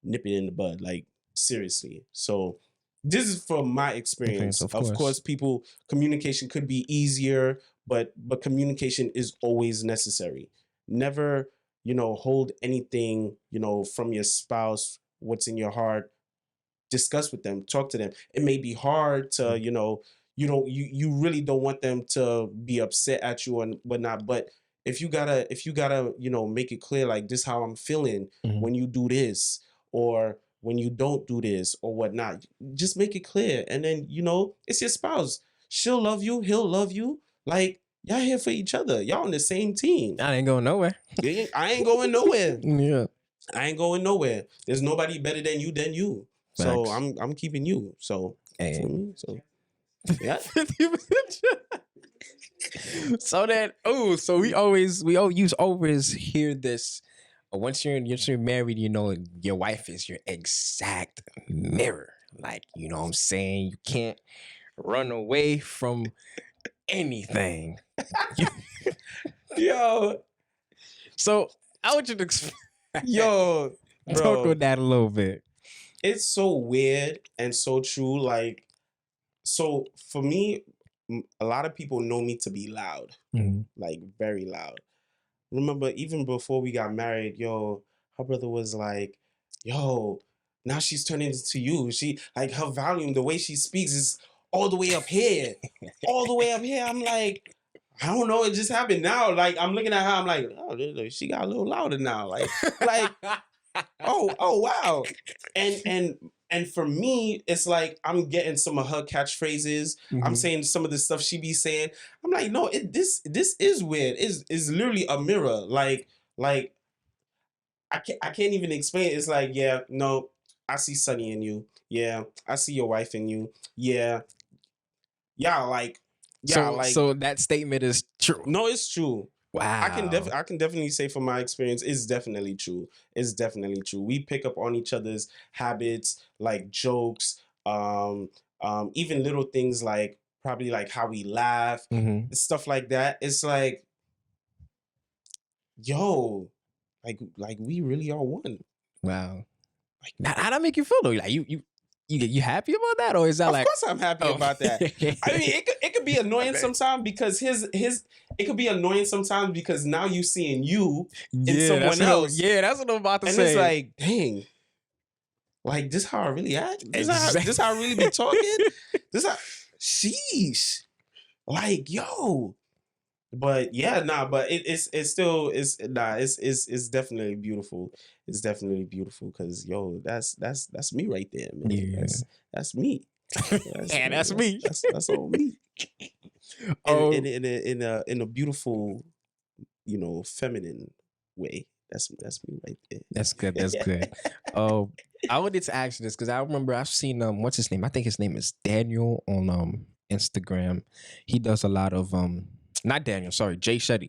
nip it in the bud, like, seriously. So this is from my experience. Of Of course. course, people, communication could be easier, but communication is always necessary. Never, hold anything, from your spouse, what's in your heart. Discuss with them, talk to them. It may be hard to, Mhm. you really don't want them to be upset at you and whatnot, but if you gotta make it clear, like, this how I'm feeling Mhm. when you do this, or when you don't do this, or whatnot. Just make it clear, and then, it's your spouse. She'll love you, he'll love you. Like, y'all here for each other, y'all on the same team. I ain't going nowhere. I ain't going nowhere. Yeah. I ain't going nowhere. There's nobody better than you. So Facts. I'm keeping you. So Hey. for me, so yeah. 50%. So that so we always hear this. Once you're married, your wife is your exact mirror. Like, you know what I'm saying? You can't run away from anything. Yo, So I want you to yo, talk bro. on that a little bit. It's so weird and so true. Like, so for me, a lot of people know me to be loud, Mhm. like, very loud. Remember, even before we got married, yo, her brother was like, yo, now she's turning into you. She, like, her volume, the way she speaks is all the way up here. All the way up here. I'm like, I don't know, it just happened now. Like, I'm looking at her, I'm like, oh, she got a little louder now. Like, oh wow. And for me, it's like I'm getting some of her catchphrases. I'm Mhm. saying some of the stuff she be saying. I'm like, no, this is weird. Is literally a mirror. Like I can't even explain it. It's like, yeah, no, I see Sunny in you. Yeah, I see your wife in you. Yeah, yeah, like, yeah, So like, that statement is true. no, it's true. Wow. I can definitely say from my experience, it's definitely true. It's definitely true. We pick up on each other's habits, like jokes, even little things, like probably like how we laugh, Mhm. stuff like that. It's like, yo, like we really are one. Wow. Like, How that make you feel though? Like you happy about that, or is that of like, course I'm happy oh, about that. I mean, it could be annoying okay. sometimes because his it could be annoying sometimes because now you seeing you in Yeah, someone else. that's what I'm about to And it's say. like, dang, like, this how I really act? This how I really be Exactly. talking? This how, sheesh. Like, yo. But yeah, nah, but it's still it's definitely beautiful. It's definitely beautiful because yo, that's me right there, man. Yeah. That's me. That's Yeah, that's me. that's all me. And Oh, in a beautiful, feminine way. That's me right that's good. That's there. good. Oh, I wanted to ask you this because I remember I've seen what's his name? I think his name is Daniel on Instagram. He does a lot of not Daniel, sorry, Jay Shetty.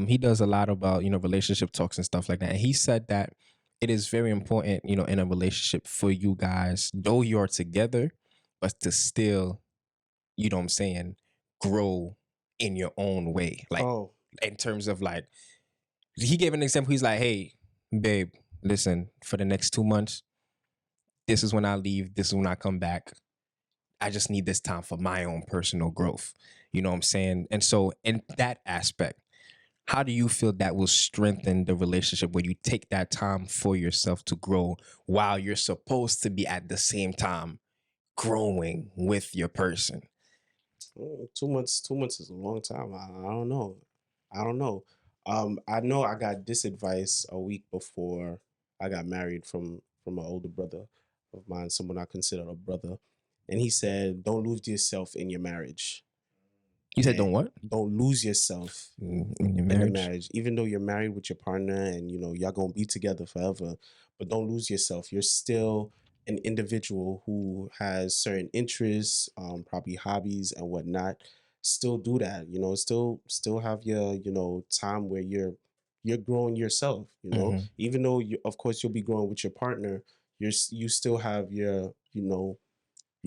He does a lot about, relationship talks and stuff like that. And he said that it is very important, in a relationship for you guys, though you're together, but to still, you know what I'm saying, grow in your own way. Like Oh, in terms of like he gave an example. He's like, "Hey, babe, listen, for the next 2 months, this is when I leave. This is when I come back. I just need this time for my own personal growth." You know what I'm saying? And so, in that aspect, how do you feel that will strengthen the relationship when you take that time for yourself to grow while you're supposed to be at the same time growing with your person? 2 months. 2 months is a long time. I don't know. I don't know. I know I got this advice a week before I got married from an older brother of mine, someone I consider a brother, and he said, "Don't lose yourself in your marriage, You said, and "Don't what don't lose yourself in your in the marriage?" marriage, even though you're married with your partner and y'all gonna be together forever, but don't lose yourself. You're still an individual who has certain interests, probably hobbies and whatnot. Still do that, still have your, time where you're growing yourself, Mm-hmm. even though of course you'll be growing with your partner, you still have your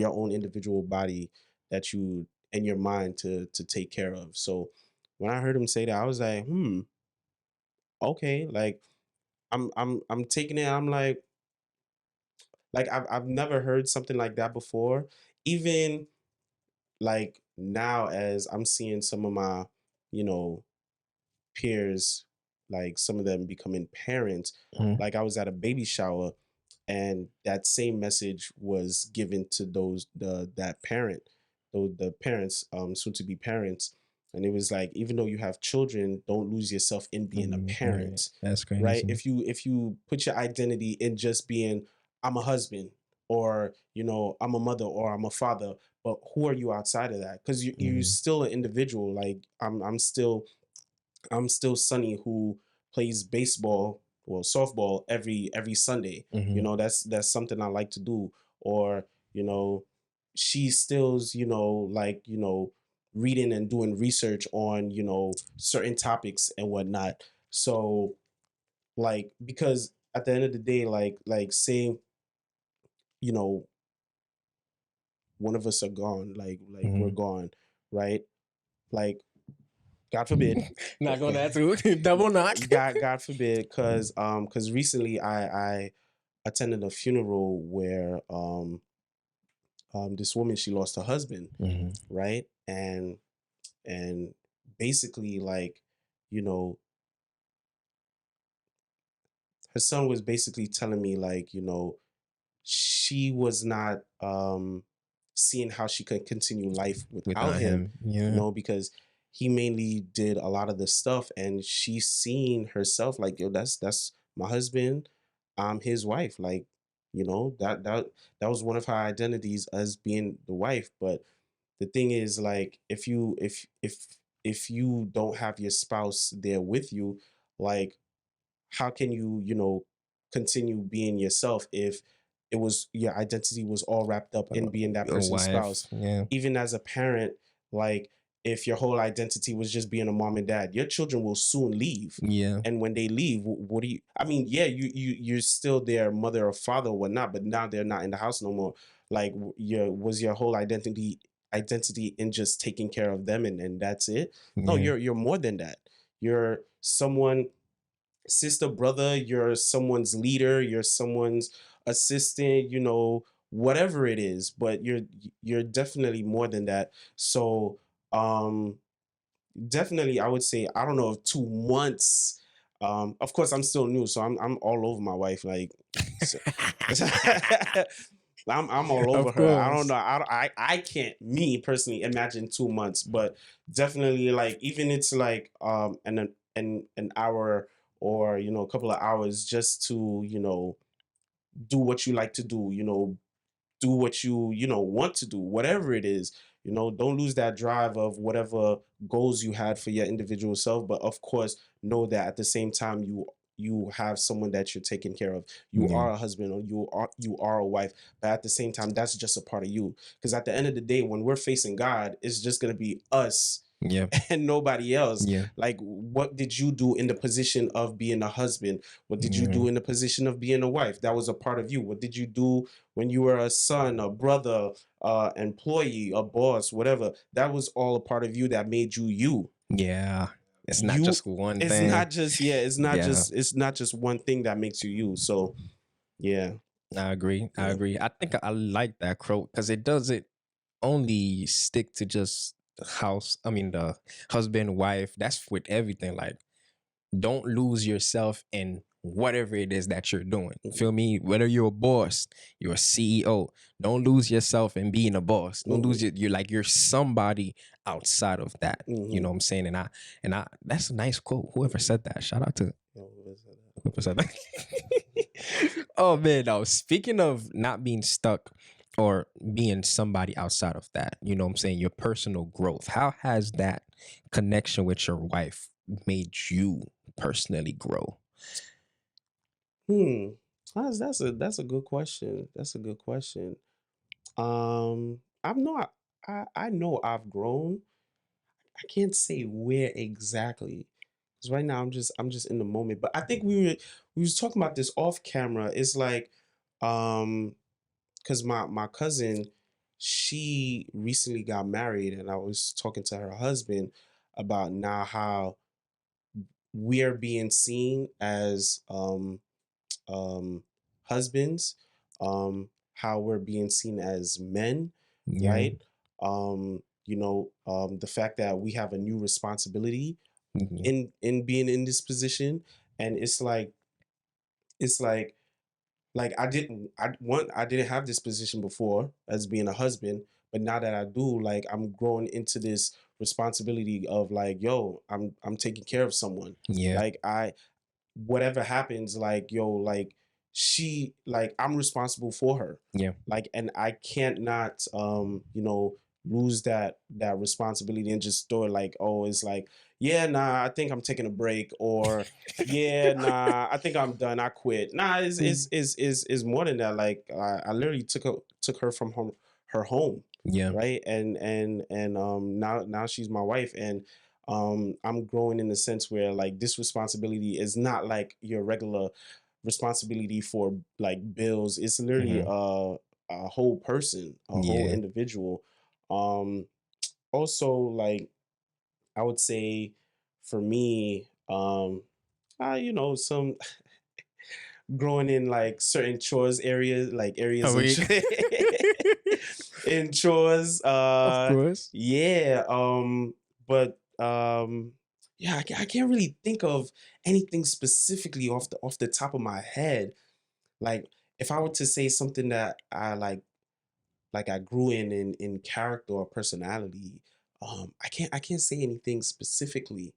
own individual body that you and your mind to take care of. So when I heard him say that, I was like, okay, like I'm taking it. I'm like I've never heard something like that before. Even like now, as I'm seeing some of my, you know, peers, like some of them becoming parents. Mm-hmm. Like I was at a baby shower, and that same message was given to those that parent, the parents, soon to be parents, and it was like, even though you have children, don't lose yourself in being a Right. parent, That's right? crazy. If you put your identity in just being, I'm a husband, or I'm a mother, or I'm a father, but who are you outside of that? Because you're Mm-hmm. still an individual. Like I'm still Sonny who plays baseball or softball every Sunday. Mm-hmm. That's something I like to do. Or, you know, she still's, reading and doing research on, certain topics and whatnot. So like, because at the end of the day, like say, you know, one of us are gone, like we're Mm-hmm. gone, right? Like, God forbid. Not going that too. Double knock. God forbid, because recently I attended a funeral where this woman, she lost her husband, Mm-hmm. right? And basically, like, you know her son was basically telling me, like, she was not seeing how she could continue life without Without him, him, yeah. because he mainly did a lot of the stuff, and she's seen herself like, yo, that's my husband, I'm his wife. Like, that was one of her identities as being the wife. But the thing is, like, if you don't have your spouse there with you, like, how can you, continue being yourself if it was your identity was all wrapped up in being that A person's spouse? wife, yeah. Even as a parent, like, if your whole identity was just being a mom and dad, your children will soon leave. Yeah. And when they leave, what do you, I mean, yeah, you're still their mother or father or whatnot, but now they're not in the house no more. Like, your whole identity in just taking care of them, and that's it? No, Yeah. you're more than that. You're someone, sister, brother, you're someone's leader, you're someone's assistant, whatever it is, but you're definitely more than that. So um definitely, I would say, I don't know if 2 months. Of course, I'm still new, so I'm all over my wife, like, so, I'm all over Of her. I don't course. know. I can't me personally imagine 2 months, but definitely like even it's like an hour or a couple of hours just to do what you like to do. Do what you want to do, whatever it is. Don't lose that drive of whatever goals you had for your individual self, but of course know that at the same time you have someone that you're taking care of. You Yeah. are a husband or you are a wife, but at the same time that's just a part of you, because at the end of the day when we're facing God, it's just going to be us Yeah. and nobody else. Yeah. Like, what did you do in the position of being a husband? What did you Yeah. do in the position of being a wife? That was a part of you. What did you do when you were a son, a brother, employee, a boss, whatever? That was all a part of you that made you you. Yeah. It's not You just one it's thing. not just yeah, Yeah. it's not just one thing that makes you you. So yeah. I agree. I Yeah. agree. I think I like that quote because it doesn't only stick to just the house. I mean, the husband, wife. That's with everything. Like, don't lose yourself in whatever it is that you're doing. Mhm. Feel me? Whether you're a boss, you're a CEO. Don't lose yourself in being a boss. Don't lose Mhm. you're like you're somebody outside of that. You know Mhm. what I'm saying? And I that's a nice quote. Whoever said that, shout out to Yo, what is that? whoever said that. Oh man, now speaking of not being stuck or being somebody outside of that, you know what I'm saying, your personal growth. How has that connection with your wife made you personally grow? Hmm. That's a good question. That's a good question. I'm not. I know I've grown. I can't say where exactly, because right now I'm just in the moment. But I think we was talking about this off camera. It's like, um, because my cousin, she recently got married, and I was talking to her husband about now how we're being seen as um, husbands, how we're being seen as men, Yeah. right? The fact that we have a new responsibility Mhm. in being in this position, and it's like I didn't have this position before as being a husband, but now that I do, like I'm growing into this responsibility of like, yo, I'm taking care of someone. Yeah. Like whatever happens, like yo, like I'm responsible for her. Yeah. Like, and I can't not lose that responsibility and just throw it like, oh, it's like, yeah, nah, I think I'm taking a break, or yeah, nah, I think I'm done, I quit. Nah, is more than that. Like I literally took her from her home, Yeah. right? And now she's my wife, and I'm growing in the sense where like this responsibility is not like your regular responsibility for like bills. It's literally Mhm. a whole person, a whole Yeah. individual. Um Also, like I would say for me, some growing in like certain chores areas, like A areas in week. in chores. Of course. Yeah. But yeah, I can't really think of anything specifically off the top of my head. Like if I were to say something that I like I grew in character or personality, I can't say anything specifically,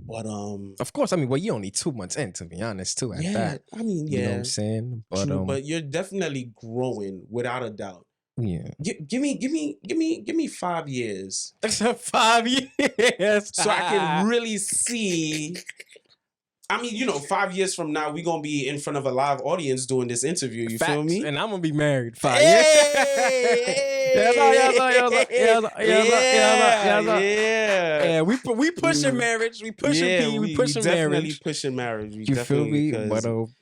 but Of course. I mean, well, you only 2 months in, to be honest, too, at yeah, that. I mean, You know what I'm yeah, saying? But true, but you're definitely growing without a doubt. yeah. Give me 5 years Except 5 years. so I can really see. I mean, 5 years from now, we're gonna be in front of a live audience doing this interview. You feel Facts. me? And I'm gonna be married 5 years. Yes, sir, yes, sir, yes, sir, Hey, yes, sir, yes, sir, yes, sir, yeah, yes, sir. yeah. Yeah, we pushing Mm, marriage. We pushing yeah, P. We we pushing definitely marriage. pushing marriage. We You feel definitely me? But because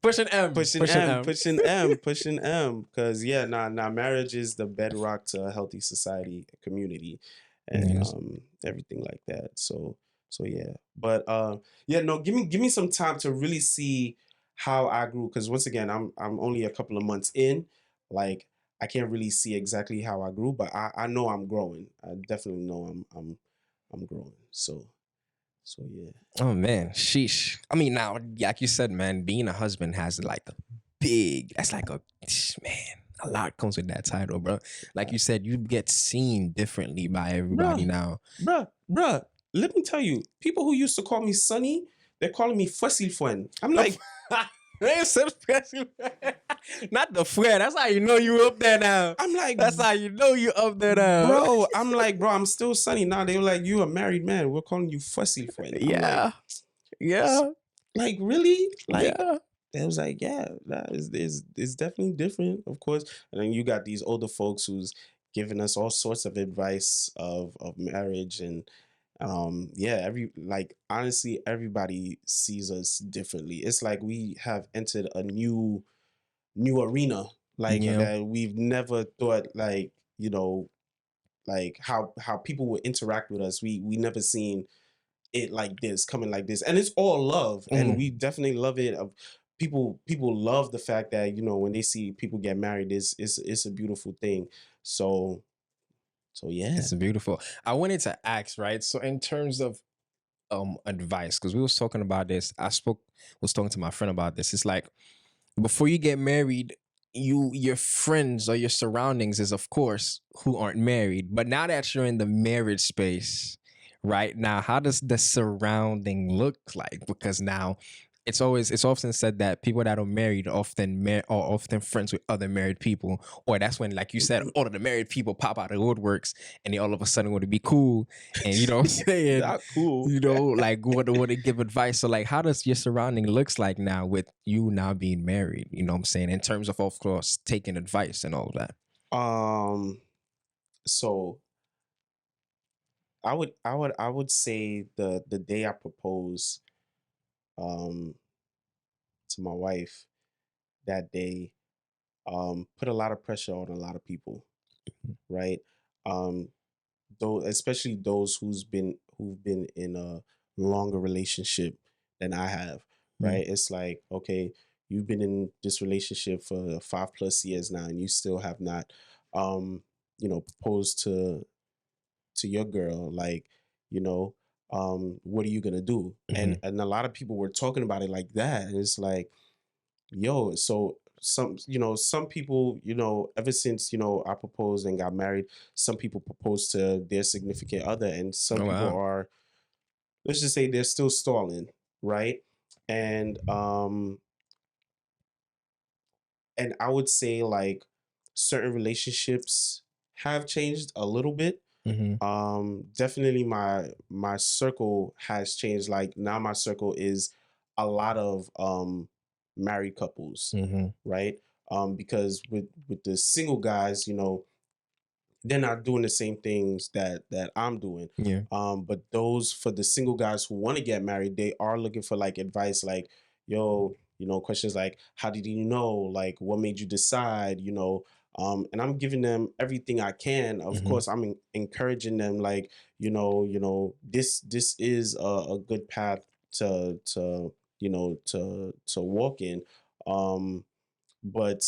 pushing M. pushing Pushing M, M. pushing M, pushing M. Because yeah, nah, marriage is the bedrock to a healthy society, community, and Yes. everything like that. So yeah, but yeah, no, give me some time to really see how I grew. Because once again, I'm only a couple of months in. Like I can't really see exactly how I grew, but I know I'm growing. I definitely know I'm growing. So yeah. Oh man, sheesh. I mean, now, like you said, man, being a husband has like a big. That's like man. A lot comes with that title, bro. Like you said, you get seen differently by everybody Bruh, now. bruh. Let me tell you, people who used to call me Sonny, they're calling me Fussy Fuen. I'm like, Not the friend. That's how you know you up there now. I'm like, That's how you know you up there now. bro. I'm like, bro. I'm still Sonny now. They were like, you a married man. We're calling you Fussy Fuen. I'm Yeah. like, really? Like, Yeah. they was like, yeah, that is definitely different, of course. And then you got these older folks who's giving us all sorts of advice of marriage and yeah, honestly, everybody sees us differently. It's like we have entered a new arena, like Yeah. that we've never thought, like, like how people would interact with us. We never seen it like this, coming like this, and it's all love, and we definitely love it. People love the fact that when they see people get married, it's a beautiful thing. So yeah. It's beautiful. I wanted to ask, right? So in terms of advice, because we was talking about this. Was talking to my friend about this. It's like before you get married, your friends or your surroundings is of course who aren't married. But now that you're in the marriage space, right now, how does the surrounding look like? Because now it's often said that people that are married often are often friends with other married people, or that's when, like you said, all of the married people pop out of the woodworks and they all of a sudden want to be cool, and you know what I'm saying? Not cool. Like what to give advice. So like, how does your surrounding looks like now with you now being married? You know what I'm saying? In terms of course, taking advice and all that. So I would say the day I propose um to my wife, that day put a lot of pressure on a lot of people, right? Um though especially those who've been in a longer relationship than I have, Mm. right? It's like, okay, you've been in this relationship for 5+ years now, and you still have not proposed to your girl, like, you know what are you gonna do? Mhm. And a lot of people were talking about it like that, and it's like, yo, so some people, ever since I proposed and got married, some people propose to their significant other, and some Oh people wow. are, let's just say, they're still stalling, right? And um and I would say, like, certain relationships have changed a little bit. Mm-hmm. Definitely my circle has changed. Like, now my circle is a lot of married couples, Mm-hmm. right? Because with the single guys, they're not doing the same things that I'm doing. Yeah. But those, for the single guys who want to get married, they are looking for, like, advice, like, yo, questions like, how did you know? Like, what made you decide? And I'm giving them everything I can. Of Mm-hmm. course, I'm encouraging them, like, this is a good path to walk in. Um, but,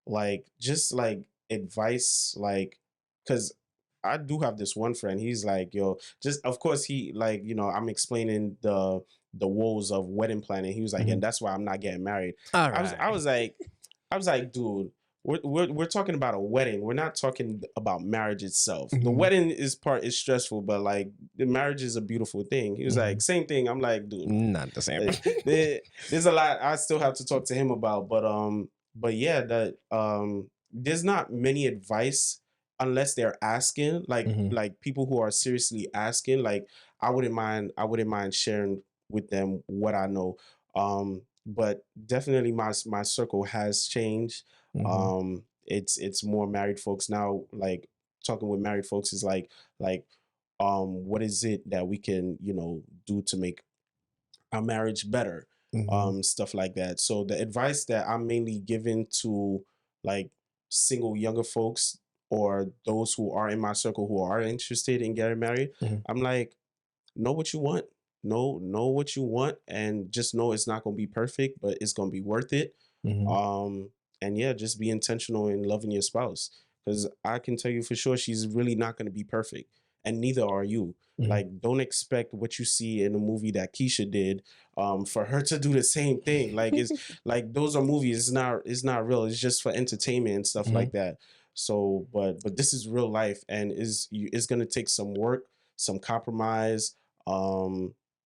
like, just like advice, like, because I do have this one friend. He's like, yo, just, of course, he, like, I'm explaining the woes of wedding planning. He was like, Mm-hmm. and that's why I'm not getting married. All I was I right. was like, dude, we're talking about a wedding. We're not talking about marriage itself. The Mhm. wedding is stressful, but, like, the marriage is a beautiful thing. He was like, same thing. I'm like, dude, Not the same. there's a lot I still have to talk to him about, but yeah, that there's not many advice unless they're asking, like, Mhm. people who are seriously asking. Like, I wouldn't mind sharing with them what I know. But definitely my circle has changed. Mhm. It's more married folks now. Like, talking with married folks is like what is it that we can do to make our marriage better, Mhm. stuff like that. So the advice that I'm mainly giving to, like, single younger folks, or those who are in my circle who are interested in getting married, Mhm. I'm like, know what you want. Know what you want, and just know it's not going to be perfect, but it's going to be worth it. Mhm. um and yeah, just be intentional in loving your spouse, because I can tell you for sure she's really not going to be perfect. and neither are you. Mhm. Like, don't expect what you see in a movie that Keisha did for her to do the same thing. Like, it's like those are movies. It's not real. It's just for entertainment and stuff Mhm. like that. So, but this is real life, and it's gonna take some work, some compromise,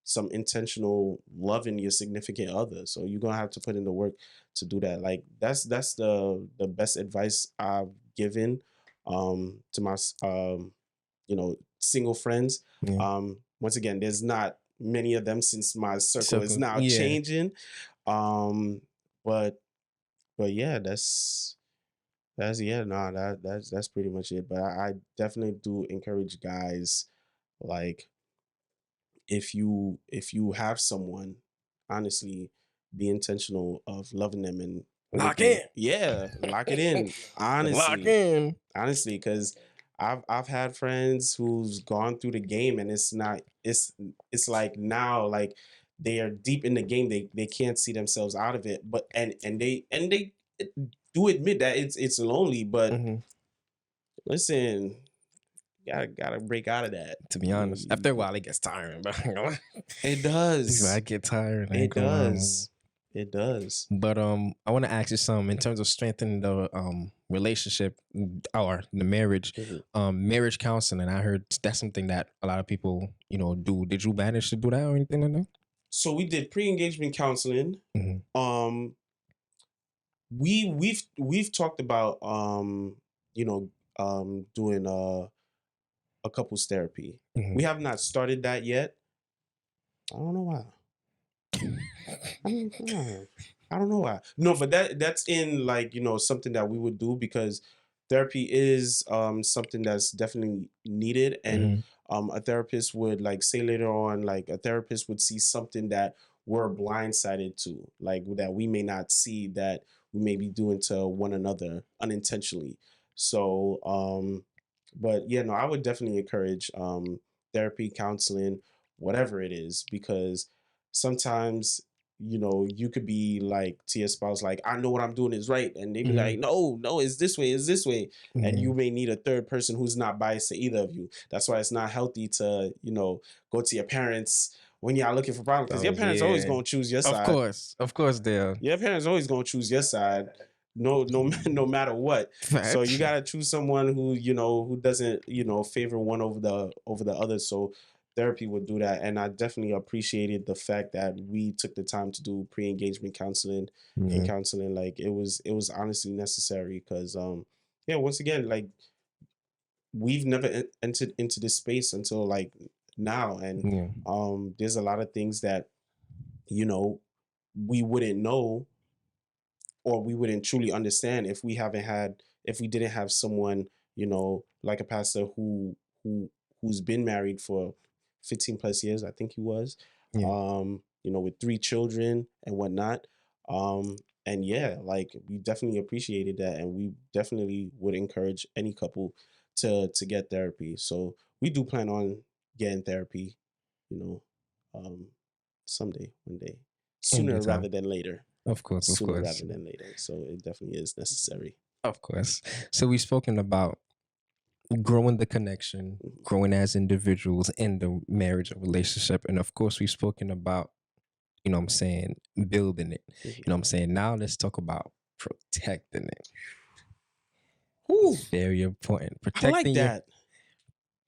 some intentional loving your significant other. So you're gonna have to put in the work to do that. Like, that's the best advice I've given to my single friends. Yeah. Once again, there's not many of them since my circle is Circle. now Yeah. changing. Um, but yeah, that's yeah, no, that's pretty much it. But I definitely do encourage guys, like, if you have someone, honestly, be intentional of loving them and Lock making in. it, yeah, lock it in. Lock Honestly, in. because I've had friends who's gone through the game, and it's like now, like, they are deep in the game, they can't see themselves out of it, but and they do admit that it's lonely, but Mhm. listen, gotta break out of that. To be honest, after a while, it gets tiring. But It does. I get tired. I It ain't gonna lie. does. It does. But I want to ask you something in terms of strengthening the relationship or the marriage, Mhm. marriage counseling. I heard that's something that a lot of people, do. Did you manage to do that or anything like that? So we did pre-engagement counseling. Mhm. We've talked about doing a couples therapy. Mhm. We have not started that yet. I don't know why. I don't know why. No, but that's in, like, something that we would do, because therapy is something that's definitely needed, and Mhm. a therapist would, like, say later on, like, a therapist would see something that we're blindsided to, like, that we may not see, that we may be doing to one another unintentionally. So but yeah, no, I would definitely encourage therapy, counseling, whatever it is, because sometimes, you could be like to your spouse, like, I know what I'm doing is right, and they be Mhm. like, no, it's this way, and Mhm. you may need a third person who's not biased to either of you. That's why it's not healthy to, go to your parents when y'all looking for problems, because Oh your parents always yeah. gonna choose your side. Of course, they are. Your parents always gonna choose your side, no matter what. So you Facts. gotta choose someone who doesn't favor one over the other. So therapy would do that, and I definitely appreciated the fact that we took the time to do pre-engagement counseling and Mhm. counseling. Like, it was honestly necessary, because yeah, once again, like, we've never entered into this space until, like, now, and Yeah. there's a lot of things that you know we wouldn't know, or we wouldn't truly understand, if we didn't have someone, like a pastor who who's been married for 15 plus years, I think he was, Yeah. with 3 children and whatnot. And yeah, like, we definitely appreciated that, and we definitely would encourage any couple to get therapy. So we do plan on getting therapy, you know, um, someday, one day, In due sooner time. rather than later. Of course. Of Sooner course. rather than later. So it definitely is necessary. Of course. So we've spoken about growing the connection, Mhm. growing as individuals in the marriage or relationship. And of course, we've spoken about, what I'm saying, building it. Mhm. What I'm saying? Now let's talk about protecting it. Whew, Very important. I like that.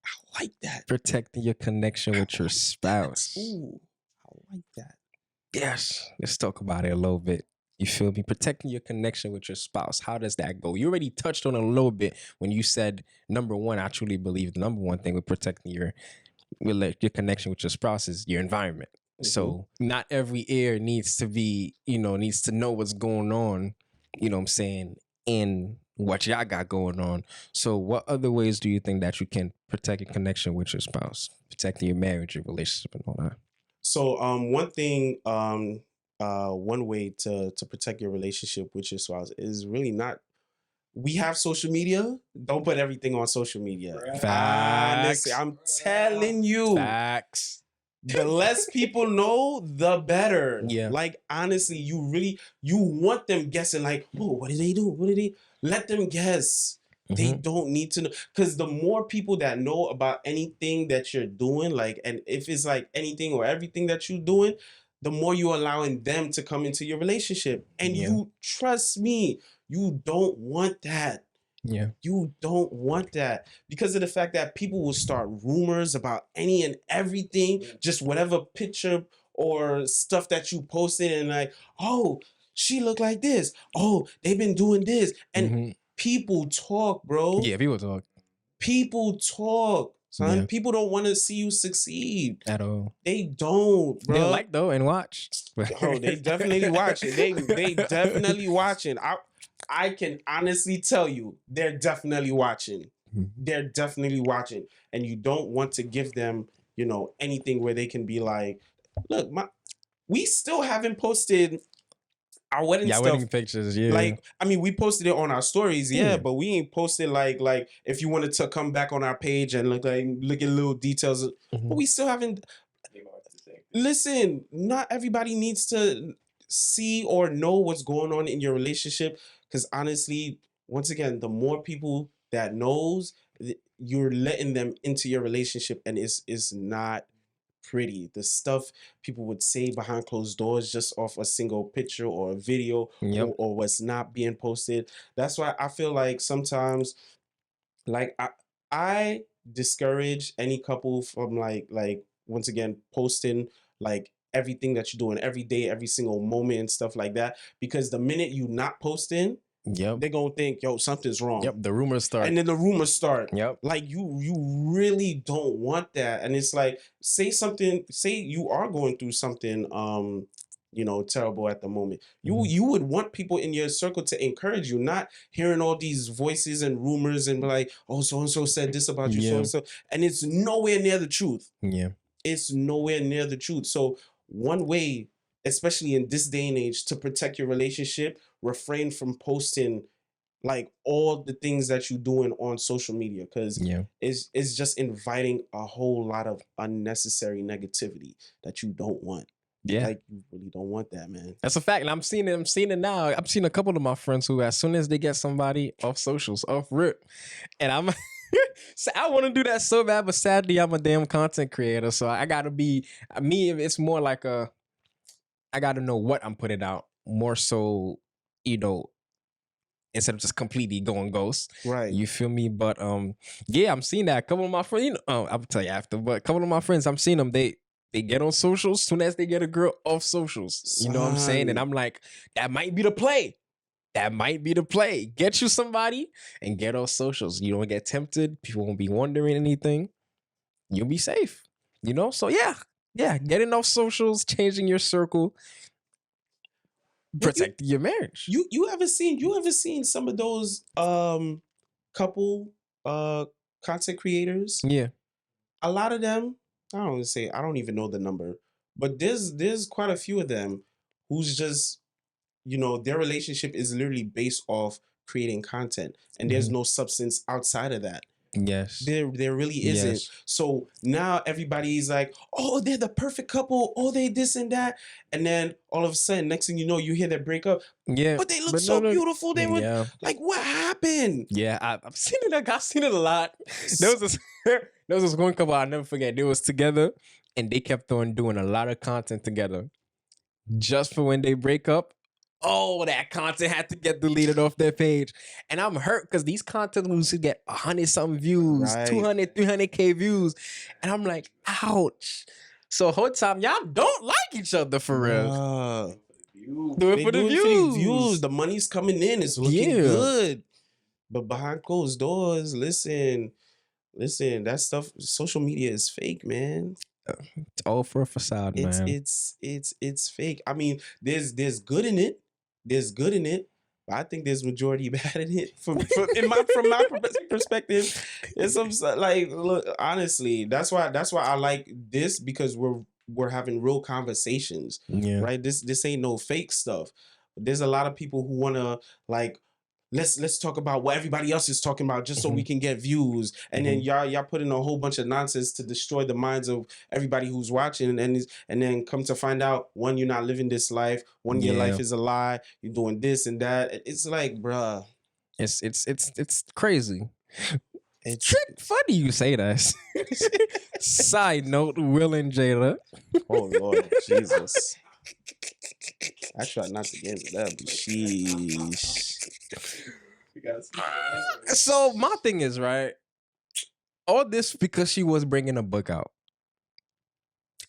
I like that. Protecting your connection with your spouse. Ooh, I like that. Yes. Let's talk about it a little bit. You feel me? Protecting your connection with your spouse. How does that go? You already touched on it a little bit when you said number one. I truly believe the number one thing with protecting your connection with your spouse is your environment. Mhm. So not every ear needs to be, needs to know what's going on, what I'm saying, in what y'all got going on. So what other ways do you think that you can protect your connection with your spouse, protecting your marriage, your relationship and all that? So one way to protect your relationship with your spouse is really not. We have social media. Don't put everything on social media. Honestly, Facts. I'm telling you. Facts. The less people know, the better. Yeah. Like, honestly, you want them guessing, like, oh, what did they do? What did they? Let them guess. They Mhm. don't need to know, because the more people that know about anything that you're doing, like, and if it's like anything or everything that you're doing, the more you're allowing them to come into your relationship. And Yeah. you, trust me, you don't want that. Yeah. You don't want that, because of the fact that people will start rumors about any and everything, just whatever picture or stuff that you posted, and like, oh, she look like this. Oh, they've been doing this. And Mhm. people talk, bro. Yeah, people talk People talk, son. Yeah. People don't want to see you succeed. at all. They don't, They'll bro. like though and watch. Oh, they definitely watching. They definitely watching. I can honestly tell you, they're definitely watching. Mhm. They're definitely watching, and you don't want to give them, anything where they can be like, look, we still haven't posted our wedding Yeah, stuff. wedding pictures. Yeah. Like, I mean, we posted it on our stories, yeah, Yeah. but we ain't posted like if you wanted to come back on our page and look at little details, but Mhm. we still haven't. Listen, not everybody needs to see or know what's going on in your relationship, because honestly, once again, the more people that knows, you're letting them into your relationship, and it's not pretty. The stuff people would say behind closed doors just off a single picture or a video, Yep. or what's not being posted. That's why I feel like sometimes, like, I discourage any couple from like once again posting like everything that you're doing every day, every single moment and stuff like that, because the minute you not posting, Yep. they're gonna think, yo, something's wrong. Yep. The rumors start. And then the rumors start. Yep. Like, you really don't want that. And it's like, say you are going through something terrible at the moment. Mhm. You would want people in your circle to encourage you, not hearing all these voices and rumors and be like, oh, so and so said this about you, so Yeah. and so, and it's nowhere near the truth. Yeah. It's nowhere near the truth. So one way, especially in this day and age, to protect your relationship, refrain from posting like all the things that you're doing on social media, because Yeah. it's just inviting a whole lot of unnecessary negativity that you don't want. Yeah. Like, you really don't want that, man. That's a fact. And I'm seeing it now. I've seen a couple of my friends who, as soon as they get somebody off socials, off rip, and I'm so I want to do that so bad, but sadly I'm a damn content creator. So I gotta be me, it's more like I gotta know what I'm putting out. More so, you know, instead of just completely going ghost. Right. You feel me? But yeah, I'm seeing that. A couple of my friends, I'll tell you after, but a couple of my friends, I'm seeing them, they get on socials soon as they get a girl off socials. You know what I'm saying? And Son. I'm like, that might be the play. That might be the play. Get you somebody and get off socials. You don't get tempted. People won't be wondering anything. You'll be safe. You know? So yeah. Yeah. Getting off socials, changing your circle, But protecting your marriage. you ever seen some of those couple content creators? Yeah. A lot of them, I don't even know the number, but there's quite a few of them who's just, their relationship is literally based off creating content, and there's Mhm. no substance outside of that. Yes. There really isn't. Yes. So now everybody's like, oh, they're the perfect couple. Oh, they this and that. And then all of a sudden, next thing you know, you hear their breakup. Yeah. But they look But so no. beautiful. They were Yeah. like, what happened? Yeah, I've seen it. I've seen it a lot. There was this, there was this one couple I'll never forget. They was together, and they kept on doing a lot of content together. Just for when they break up, oh, that content had to get deleted off their page. And I'm hurt because these content used to get 100-something views, Right. 200, 300K views. And I'm like, ouch. So whole time, y'all don't like each other for real. Bruh. Do it They for the do it views. The money's coming in. It's looking Yeah. good. But behind closed doors, listen, that stuff, social media is fake, man. It's all for a facade, man. It's fake. I mean, there's good in it. There's good in it, but I think there's majority bad in it. From my perspective, there's some like, look, honestly, that's why I like this, because we're having real conversations, Yeah. right? This ain't no fake stuff. There's a lot of people who wanna like, let's talk about what everybody else is talking about just so we can get views, and then y'all put in a whole bunch of nonsense to destroy the minds of everybody who's watching, and then come to find out, one, you're not living this life, one, your Yeah. life is a lie, you're doing this and that. It's like, bruh, It's crazy. It's Funny you say that. Side note, Will and Jada. oh Lord Jesus. I try not to get into that, but sheesh. We gotta speak the language. So my thing is, right, all this because she was bringing a book out.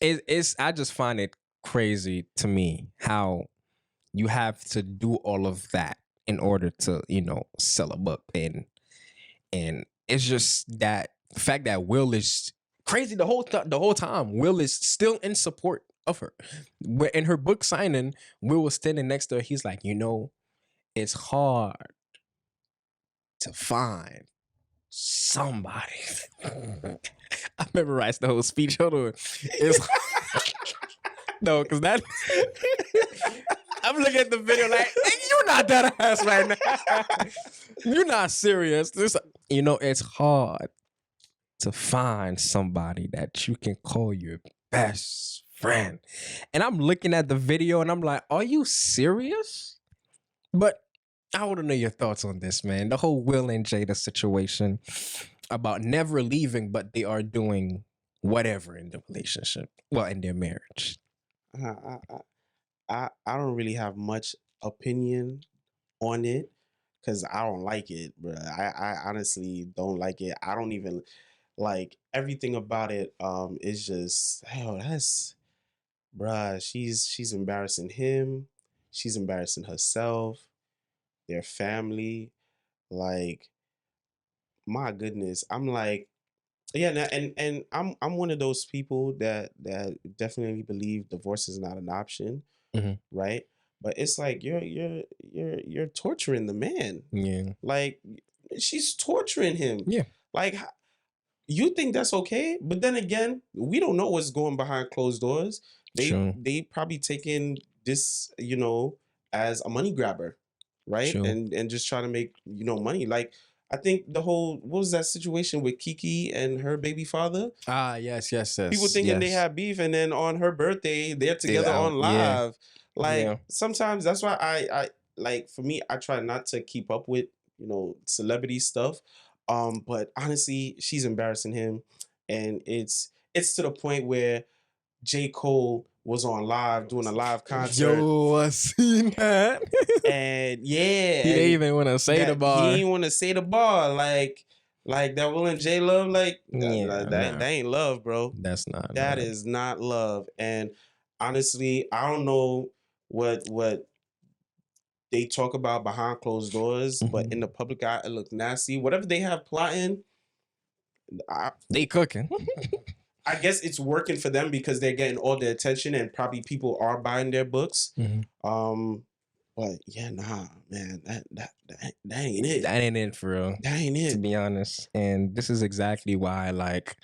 It's I just find it crazy to me how you have to do all of that in order to, sell a book. And it's just that the fact that Will is crazy the whole time. Will is still in support of her. In her book signing, Will was standing next to her. He's like, it's hard to find somebody. I memorized the whole speech. Hold on. It's no, because that I'm looking at the video like, you're not that ass right now. You're not serious. It's hard to find somebody that you can call your best friend. And I'm looking at the video and I'm like, are you serious? But I want to know your thoughts on this, man. The whole Will and Jada situation about never leaving, but they are doing whatever in the relationship. Well, in their marriage. I don't really have much opinion on it because I don't like it, bro. I honestly don't like it. I don't even like everything about it. Is just that's bruh. She's embarrassing him. She's embarrassing herself, their family. Like my goodness, I'm like yeah, and I'm one of those people that definitely believe divorce is not an option, Mhm. right? But it's like you're torturing the man. Yeah. Like she's torturing him. Yeah. Like you think that's okay, but then again, we don't know what's going behind closed doors. Sure. They probably taking this, as a money grabber, right? Sure. And just trying to make, money. Like I think the whole what was that situation with Kiki and her baby father? Yes. People thinking they have beef, and then on her birthday they're together out, on yeah. live. Like Yeah. sometimes that's why I like for me I try not to keep up with celebrity stuff. But honestly, she's embarrassing him, and it's to the point where J. Cole was on live doing a live concert, Yo, I seen that. and yeah, He didn't and even want to say the he bar. didn't want to say the bar like that Will and J love like Yeah, that ain't love, bro. That's not. That is not love. And honestly, I don't know what they talk about behind closed doors, but in the public eye, it looks nasty. Whatever they have plotting, They cooking. I guess it's working for them because they're getting all the attention and probably people are buying their books. But yeah, nah, man, that ain't it. That ain't it for real. That ain't it. To be honest. And this is exactly why, like,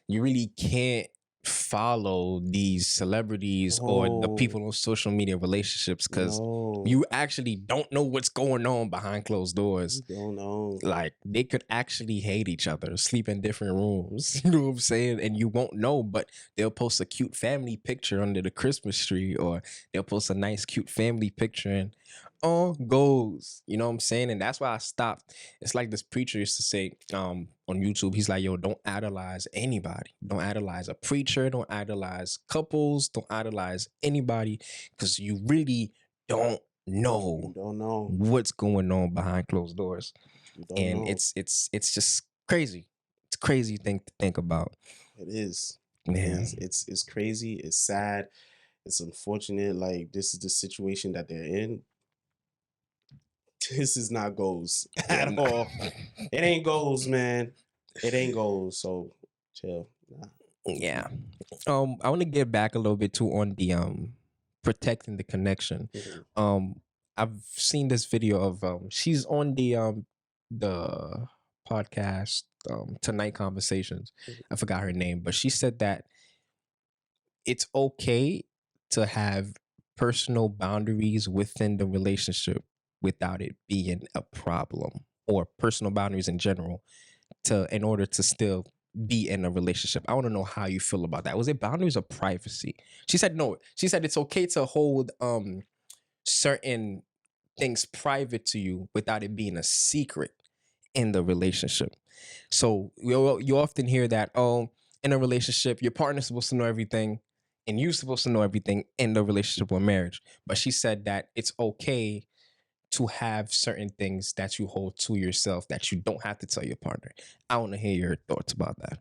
you really can't follow these celebrities or the people on social media relationships because you actually don't know what's going on behind closed doors. You don't know. Like, they could actually hate each other, sleep in different rooms. You know what I'm saying? And you won't know, but they'll post a cute family picture under the Christmas tree, or they'll post a nice, cute family picture and all goes. You know what I'm saying? And that's why I stopped. It's like this preacher used to say on YouTube. He's like, yo, don't idolize anybody. Don't idolize a preacher. Don't idolize couples. Don't idolize anybody, because you really don't know. You don't know what's going on behind closed doors. And it's just crazy. It's a crazy thing to think about. It is. Man. It's crazy. It's sad. It's unfortunate. Like this is the situation that they're in. This is not goals at all. It ain't goals, man. It ain't goals. So chill. Nah. Yeah. I want to get back a little bit too on the protecting the connection. I've seen this video of she's on the podcast Tonight Conversations. I forgot her name, but she said that it's okay to have personal boundaries within the relationship without it being a problem, or personal boundaries in general, in order to still be in a relationship. I want to know how you feel about that. Was it boundaries or privacy? She said no. She said it's okay to hold certain things private to you without it being a secret in the relationship. So you often hear that, oh, in a relationship, your partner's supposed to know everything and you're supposed to know everything in the relationship or marriage. But she said that it's okay to have certain things that you hold to yourself that you don't have to tell your partner. I want to hear your thoughts about that.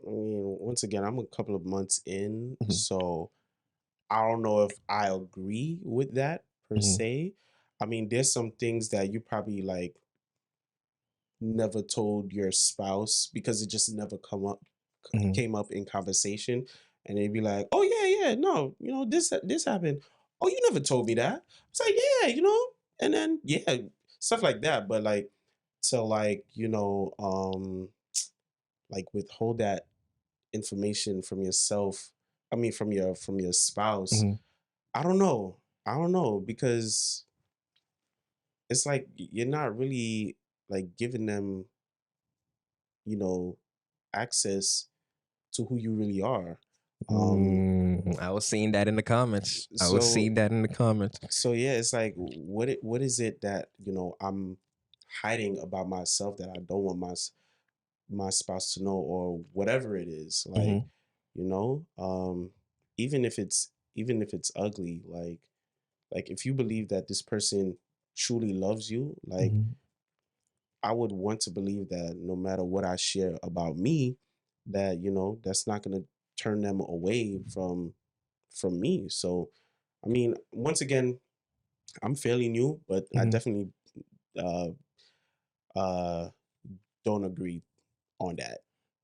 I mean, once again, I'm a couple of months in, Mhm. so I don't know if I agree with that per Mhm. se. I mean, there's some things that you probably like never told your spouse because it just never Mhm. came up in conversation, and they'd be like, "Oh yeah, yeah, no, this happened. Oh, you never told me that." It's like, yeah, and then yeah, stuff like that. But like to like like withhold that information from yourself. I mean, from your spouse. Mhm. I don't know. I don't know because it's like you're not really like giving them, you know, access to who you really are. Um, I was seeing that in the comments. I was so seeing that in the comments. so yeah, it's like what is it that I'm hiding about myself that I don't want my spouse to know, or whatever it is. Like, Mhm. you know, um, even if it's ugly, like if you believe that this person truly loves you, like Mhm. I would want to believe that no matter what I share about me, that that's not going to turn them away from me. So, I mean, once again, I'm fairly new, but I Mhm. definitely uh uh don't agree on that.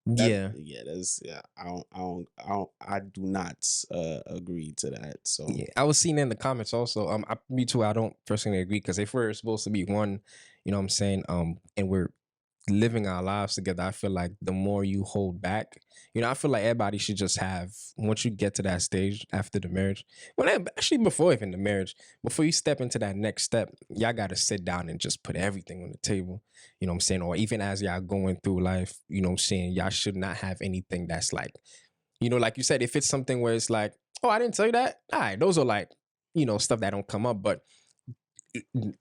That Yeah. yeah, that's yeah. I do not agree to that. So Yeah, I was seeing in the comments also. Me too. I don't personally agree because if we're supposed to be one, what I'm saying, and we're living our lives together, I feel like the more you hold back, I feel like everybody should just have, once you get to that stage after the marriage, actually before even the marriage, before you step into that next step, y'all got to sit down and just put everything on the table. You know what I'm saying? Or even as y'all going through life, what I'm saying, y'all should not have anything that's like, like you said, if it's something where it's like, oh, I didn't tell you that. All right, those are like, stuff that don't come up. But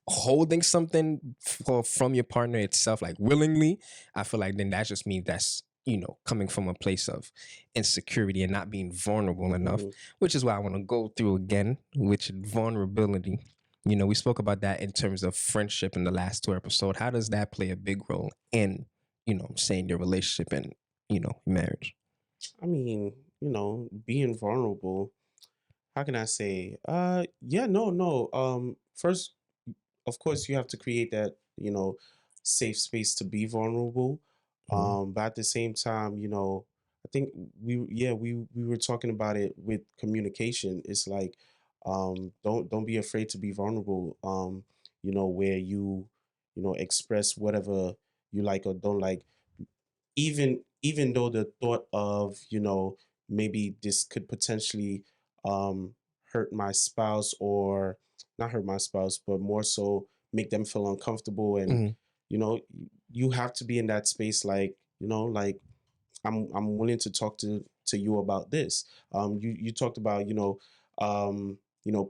holding something from your partner itself, like willingly, I feel like then that just means that's coming from a place of insecurity and not being vulnerable enough, mhm. which is why I want to go through again, which vulnerability. We spoke about that in terms of friendship in the last two episodes. How does that play a big role in, saying your relationship and marriage? I mean, being vulnerable. How can I say? Yeah, no, no. First, of course, you have to create that safe space to be vulnerable. Mhm. But at the same time, I think we were talking about it with communication. It's like, don't be afraid to be vulnerable. Where you express whatever you like or don't like, even though the thought of maybe this could potentially um hurt my spouse, or not hurt my spouse, but more so make them feel uncomfortable. And Mhm. you know you have to be in that space, like like I'm willing to talk to you about this. You talked about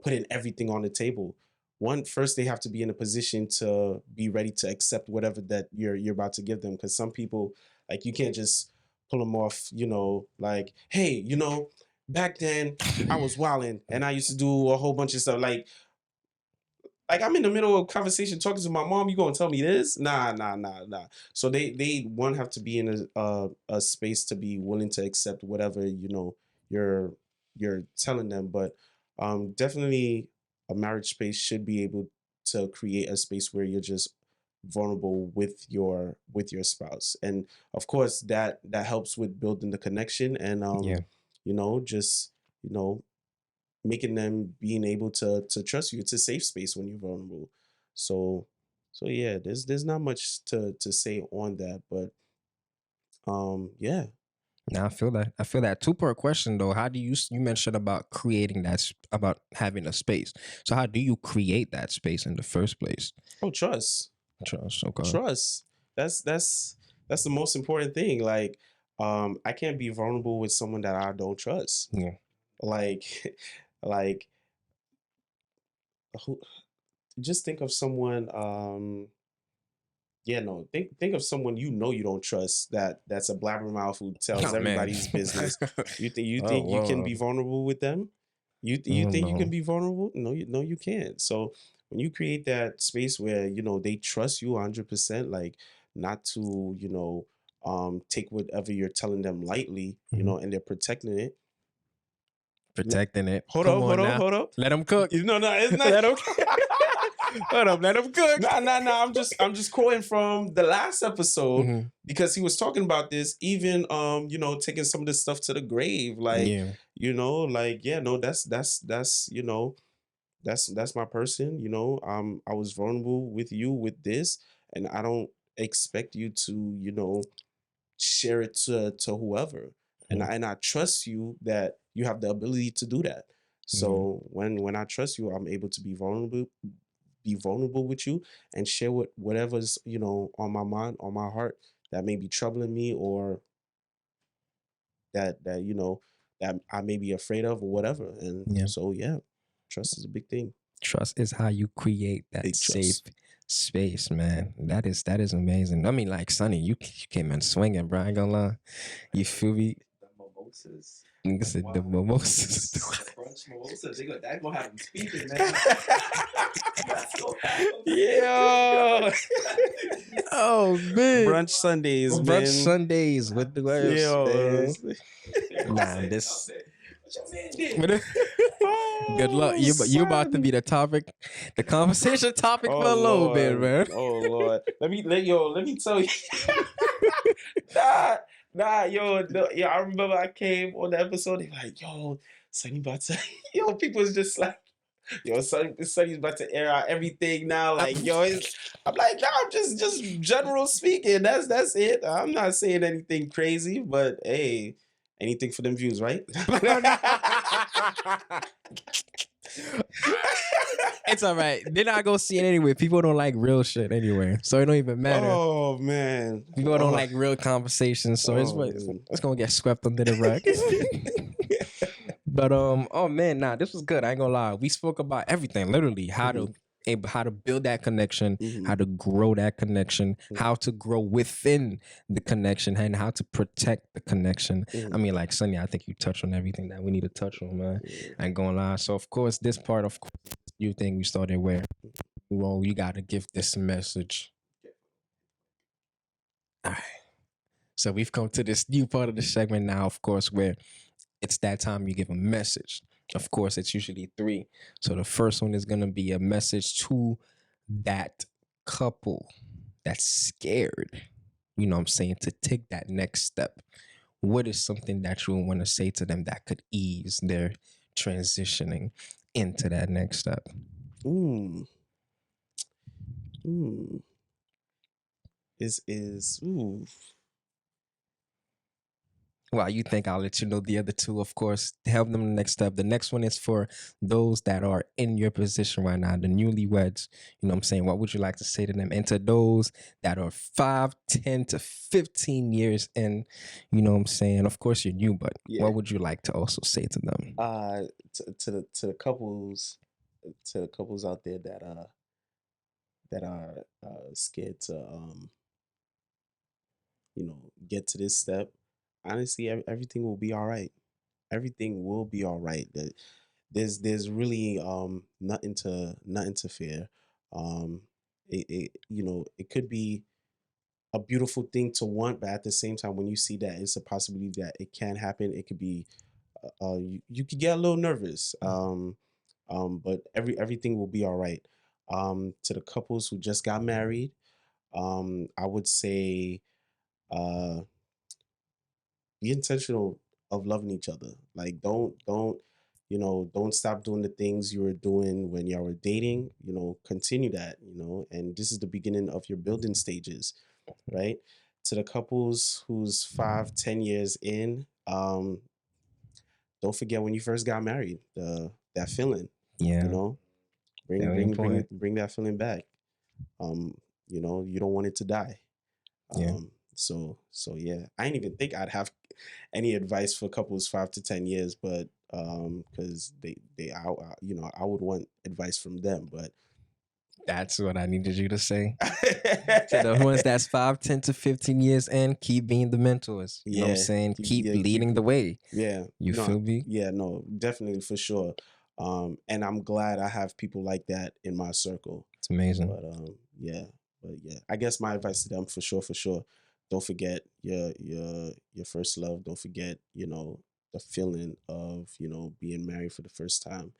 putting everything on the table. One, first they have to be in a position to be ready to accept whatever that you're about to give them, because some people, like, you can't just pull them off, like, hey, back then I was wilding and I used to do a whole bunch of stuff, like I'm in the middle of conversation talking to my mom. You gonna tell me this? Nah, nah, nah, nah. So they one have to be in a space to be willing to accept whatever you're you're telling them. But definitely a marriage space should be able to create a space where you're just vulnerable with your spouse, and of course that helps with building the connection, and Yeah. just you know making them being able to trust you. It's a safe space when you're vulnerable. So yeah, there's not much to say on that, but yeah. Now I feel that. I feel that. Two-part question though. How do you mentioned about creating about having a space. So how do you create that space in the first place? Oh, trust. Trust. Okay. Trust. That's the most important thing. Like, I can't be vulnerable with someone that I don't trust. Yeah. Like like who just think of someone. Yeah, no. Think of someone you don't trust. That's a blabbermouth who tells Oh man. everybody's business. You Oh think you can wow. be vulnerable with them? You Oh think you can no. be vulnerable? No, you can't. So when you create that space where they trust you 100%, like not to take whatever you're telling them lightly, Mhm. and they're protecting it. L- Protecting it. Hold Come up, on hold up, now. hold up. Let them cook. No, it's not. Let them. Hold up. Let them cook. Nah. I'm just quoting from the last episode Mhm. because he was talking about this, even taking some of this stuff to the grave. Like, Yeah. like, yeah, no, that's my person. I was vulnerable with you with this, and I don't expect you to, share it to whoever. And Mhm. I trust you that you have the ability to do that. Yeah. So when I trust you, I'm able to be vulnerable with you and share whatever's on my mind, on my heart, that may be troubling me, or that I may be afraid of, or whatever. And Yeah. so, yeah, trust is a big thing. Trust is how you create that Big safe trust. space, man. That is amazing. I mean, like Sonny, you came in swinging, bro. I ain't gonna lie. You feel me? The mimosas. Nigga said the Wow. mimosas. The brunch mimosas. That gonna have them speaking, man. That's gonna have them Yeah. Oh man. Brunch Sundays, Brunch man. Sundays with the wives, Yeah. man. They're gonna Nah, say, this. what your man did? Good luck. Oh, You about to son. be the topic, the conversation topic for Oh a little bit, Lord. man. Oh Lord. Let me tell you. nah, yo, no, yeah, I remember I came on the episode, they like, yo, Sonny about to people was just like, yo, Sonny's about to air out everything now. Like, yo, I'm like, nah, I'm just general speaking. That's it. I'm not saying anything crazy, but hey, anything for them views, right? It's all right. They're not gonna see it anyway. People don't like real shit anyway, so it don't even matter. Oh man. People don't like real conversations, so Oh, man. it's gonna get swept under the rug. But oh man, nah, this was good. I ain't gonna lie. We spoke about everything, literally how to build that connection, Mhm. how to grow that connection, how to grow within the connection, and how to protect the connection. Mhm. I mean, like Sonny, I think you touched on everything that we need to touch on, man. Yeah. I ain't gonna lie. So of course, this part, of course, you think we started where, well, you gotta give this message. All right. So we've come to this new part of the segment now, of course, where it's that time you give a message. Of course, it's usually three. So the first one is gonna be a message to that couple that's scared, you know what I'm saying, to take that next step. What is something that you would want to say to them that could ease their transitioning into that next step? Mm. Mm. Is ooh. While you think, I'll let you know the other two, of course, to help them the next step. The next one is for those that are in your position right now, the newlyweds. You know what I'm saying? What would you like to say to them? And to those that are 5, 10 to 15 years in, you know what I'm saying? Of course, you're new, but Yeah. what would you like to also say to them? To the couples out there that are scared to get to this step. Honestly, everything will be all right. Everything will be all right. There's really nothing to fear. Um, it could be a beautiful thing to want, but at the same time, when you see that it's a possibility that it can happen, it could be you could get a little nervous. But everything will be all right. To the couples who just got married, I would say uh be intentional of loving each other. Like, don't stop doing the things you were doing when you were dating. Continue that. And this is the beginning of your building stages, right? To the couples who's 5, 10 years in, don't forget when you first got married, that feeling. You Yeah, know, bring very bring bring important. bring that feeling back. You don't want it to die. Yeah. So yeah, I didn't even think I'd have any advice for couples 5 to 10 years, but because I would want advice from them, but That's what I needed you to say. To the ones that's 5, 10 to 15 years in, keep being the mentors. You know what I'm saying? Keep leading the way. Yeah. You feel me? Yeah, no, definitely for sure. And I'm glad I have people like that in my circle. It's amazing. But yeah. I guess my advice to them for sure. Don't forget your first love. Don't forget, the feeling of, being married for the first time,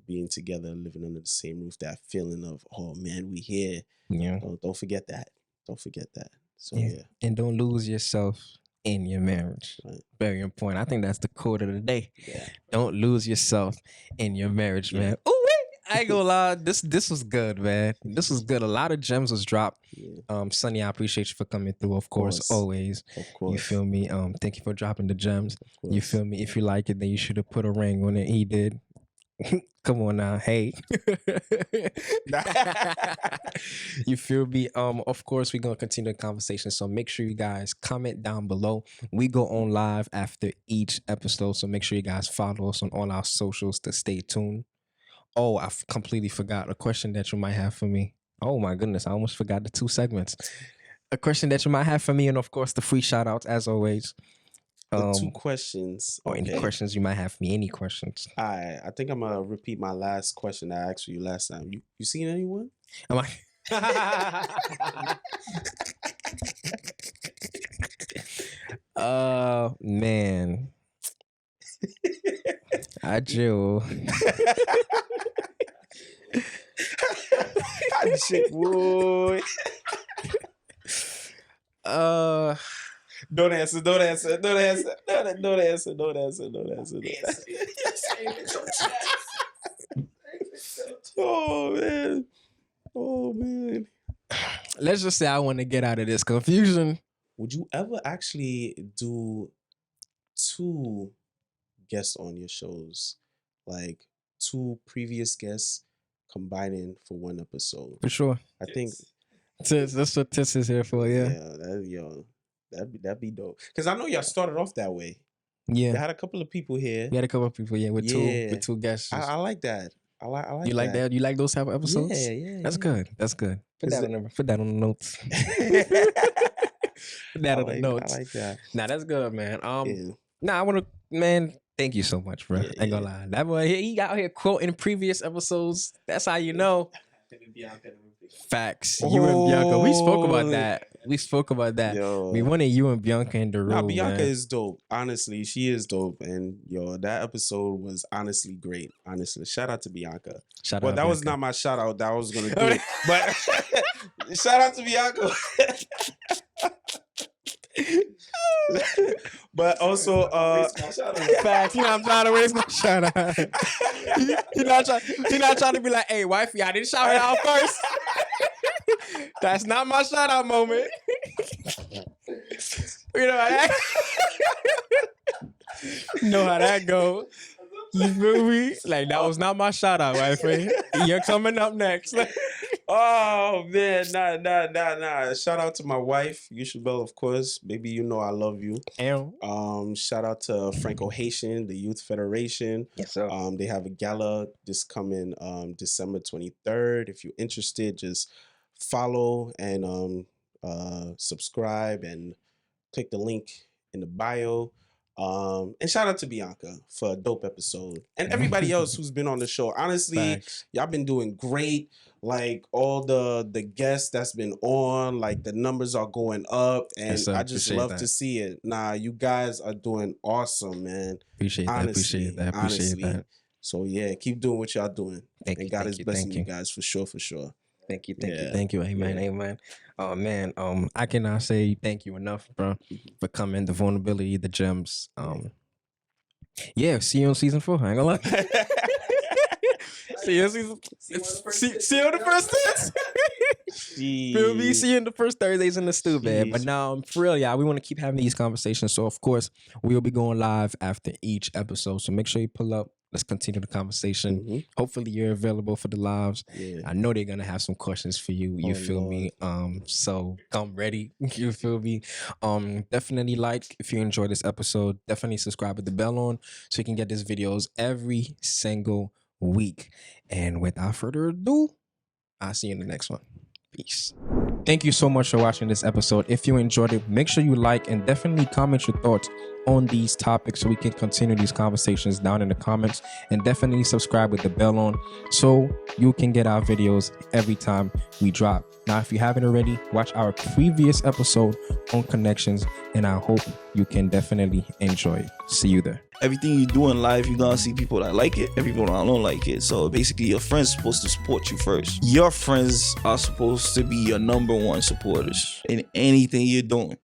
being together, living under the same roof, that feeling of, oh man, we here. Yeah. Don't forget that. Don't forget that. So Yeah. yeah. And don't lose yourself in your marriage. Right. Very important. I think that's the quote of the day. Yeah. Don't lose yourself in your marriage, Yeah. man. Oh wait, I ain't gonna lie. This was good, man. This was good. A lot of gems was dropped. Yeah. Sonny, I appreciate you for coming through. Of course, always. Of course. You feel me? Thank you for dropping the gems. Of course. You feel me? If you like it, then you should have put a ring on it. He did. Come on now, hey. You feel me? Of course, we're gonna continue the conversation. So make sure you guys comment down below. We go on live after each episode, so make sure you guys follow us on all our socials to stay tuned. Oh, I completely forgot a question that you might have for me. Oh my goodness, I almost forgot the 2 segments. A question that you might have for me, and of course the free shout outs as always. The 2 questions. Or any questions you might have for me. Any questions? I think I'm gonna repeat my last question I asked you last time. You seen anyone? Am I? Man. I do. Shit, boy. Don't answer. Oh man. Let's just say I want to get out of this confusion. Would you ever actually do 2 guests on your shows? Like 2 previous guests combining for 1 episode? For sure. I think That's what Tiss is here for, yeah. That'd be dope. Because I know y'all started off that way. Yeah. You had a couple of people here. We had a couple of people, with two guests. I like that. I like you like that? You like those type of episodes? Yeah. That's good. That's good. Put that on the notes. Put that on the notes. I like that. Nah, that's good, man. Nah, I want to, man. Thank you so much, bro. I ain't gonna lie. That boy, he out here quoting previous episodes. That's how you know. Facts. You and Bianca. We spoke about that. Yo. We wanted you and Bianca in the room. Nah, Bianca man. is dope. Honestly, she is dope. And that episode was honestly great. Honestly. Shout out to Bianca. Well, that was not my shout out that I was gonna do. But shout out to Bianca. But also facts. You know, I'm trying to waste my shout out. He not trying to be like, hey, wifey, I didn't shout her out first. That's not my shout out moment. You know how that go. You feel me? Like, that was not my shout out, wifey. You're coming up next. Oh man, nah. Shout out to my wife, Yushabel, of course. Baby, you know I love you. Shout out to Franco-Haitian, the Youth Federation. Yes, sir. They have a gala this coming December 23rd. If you're interested, just follow and subscribe and click the link in the bio. And shout out to Bianca for a dope episode. And everybody else who's been on the show. Honestly, Facts. Y'all been doing great. Like all the guests that's been on, like the numbers are going up, and Yes, sir. I just Appreciate love that. to see it. Nah, you guys are doing awesome, man. Appreciate Honestly. that. So yeah, keep doing what y'all doing. Thank And you, God thank is you, blessing thank you you. guys for sure. Thank you. Yeah. Thank you. Amen. Yeah. Amen. Oh man. I cannot say thank you enough, bro, for coming. The vulnerability, the gems. Yeah. See you on season 4. I ain't gonna lie. See you on the first Thursdays. Feel me? See you in the first Thursdays in the stew, man. But now, for real, y'all, we want to keep having these conversations. So, of course, we will be going live after each episode. So make sure you pull up. Let's continue the conversation. Mhm. Hopefully, you're available for the lives. Yeah. I know they're gonna have some questions for you. You Oh, feel me? So come ready. You feel me? Definitely like if you enjoyed this episode. Definitely subscribe with the bell on so you can get these videos every single week. And without further ado, I'll see you in the next one. Peace. Thank you so much for watching this episode. If you enjoyed it, make sure you like and definitely comment your thoughts on these topics so we can continue these conversations down in the comments, and definitely subscribe with the bell on so you can get our videos every time we drop. Now, if you haven't already, watch our previous episode on connections, and I hope you can definitely enjoy it. See you there. Everything you do in life, you're gonna see people that like it and people that don't like it. So basically, your friends are supposed to support you first. Your friends are supposed to be your number one supporters in anything you're doing.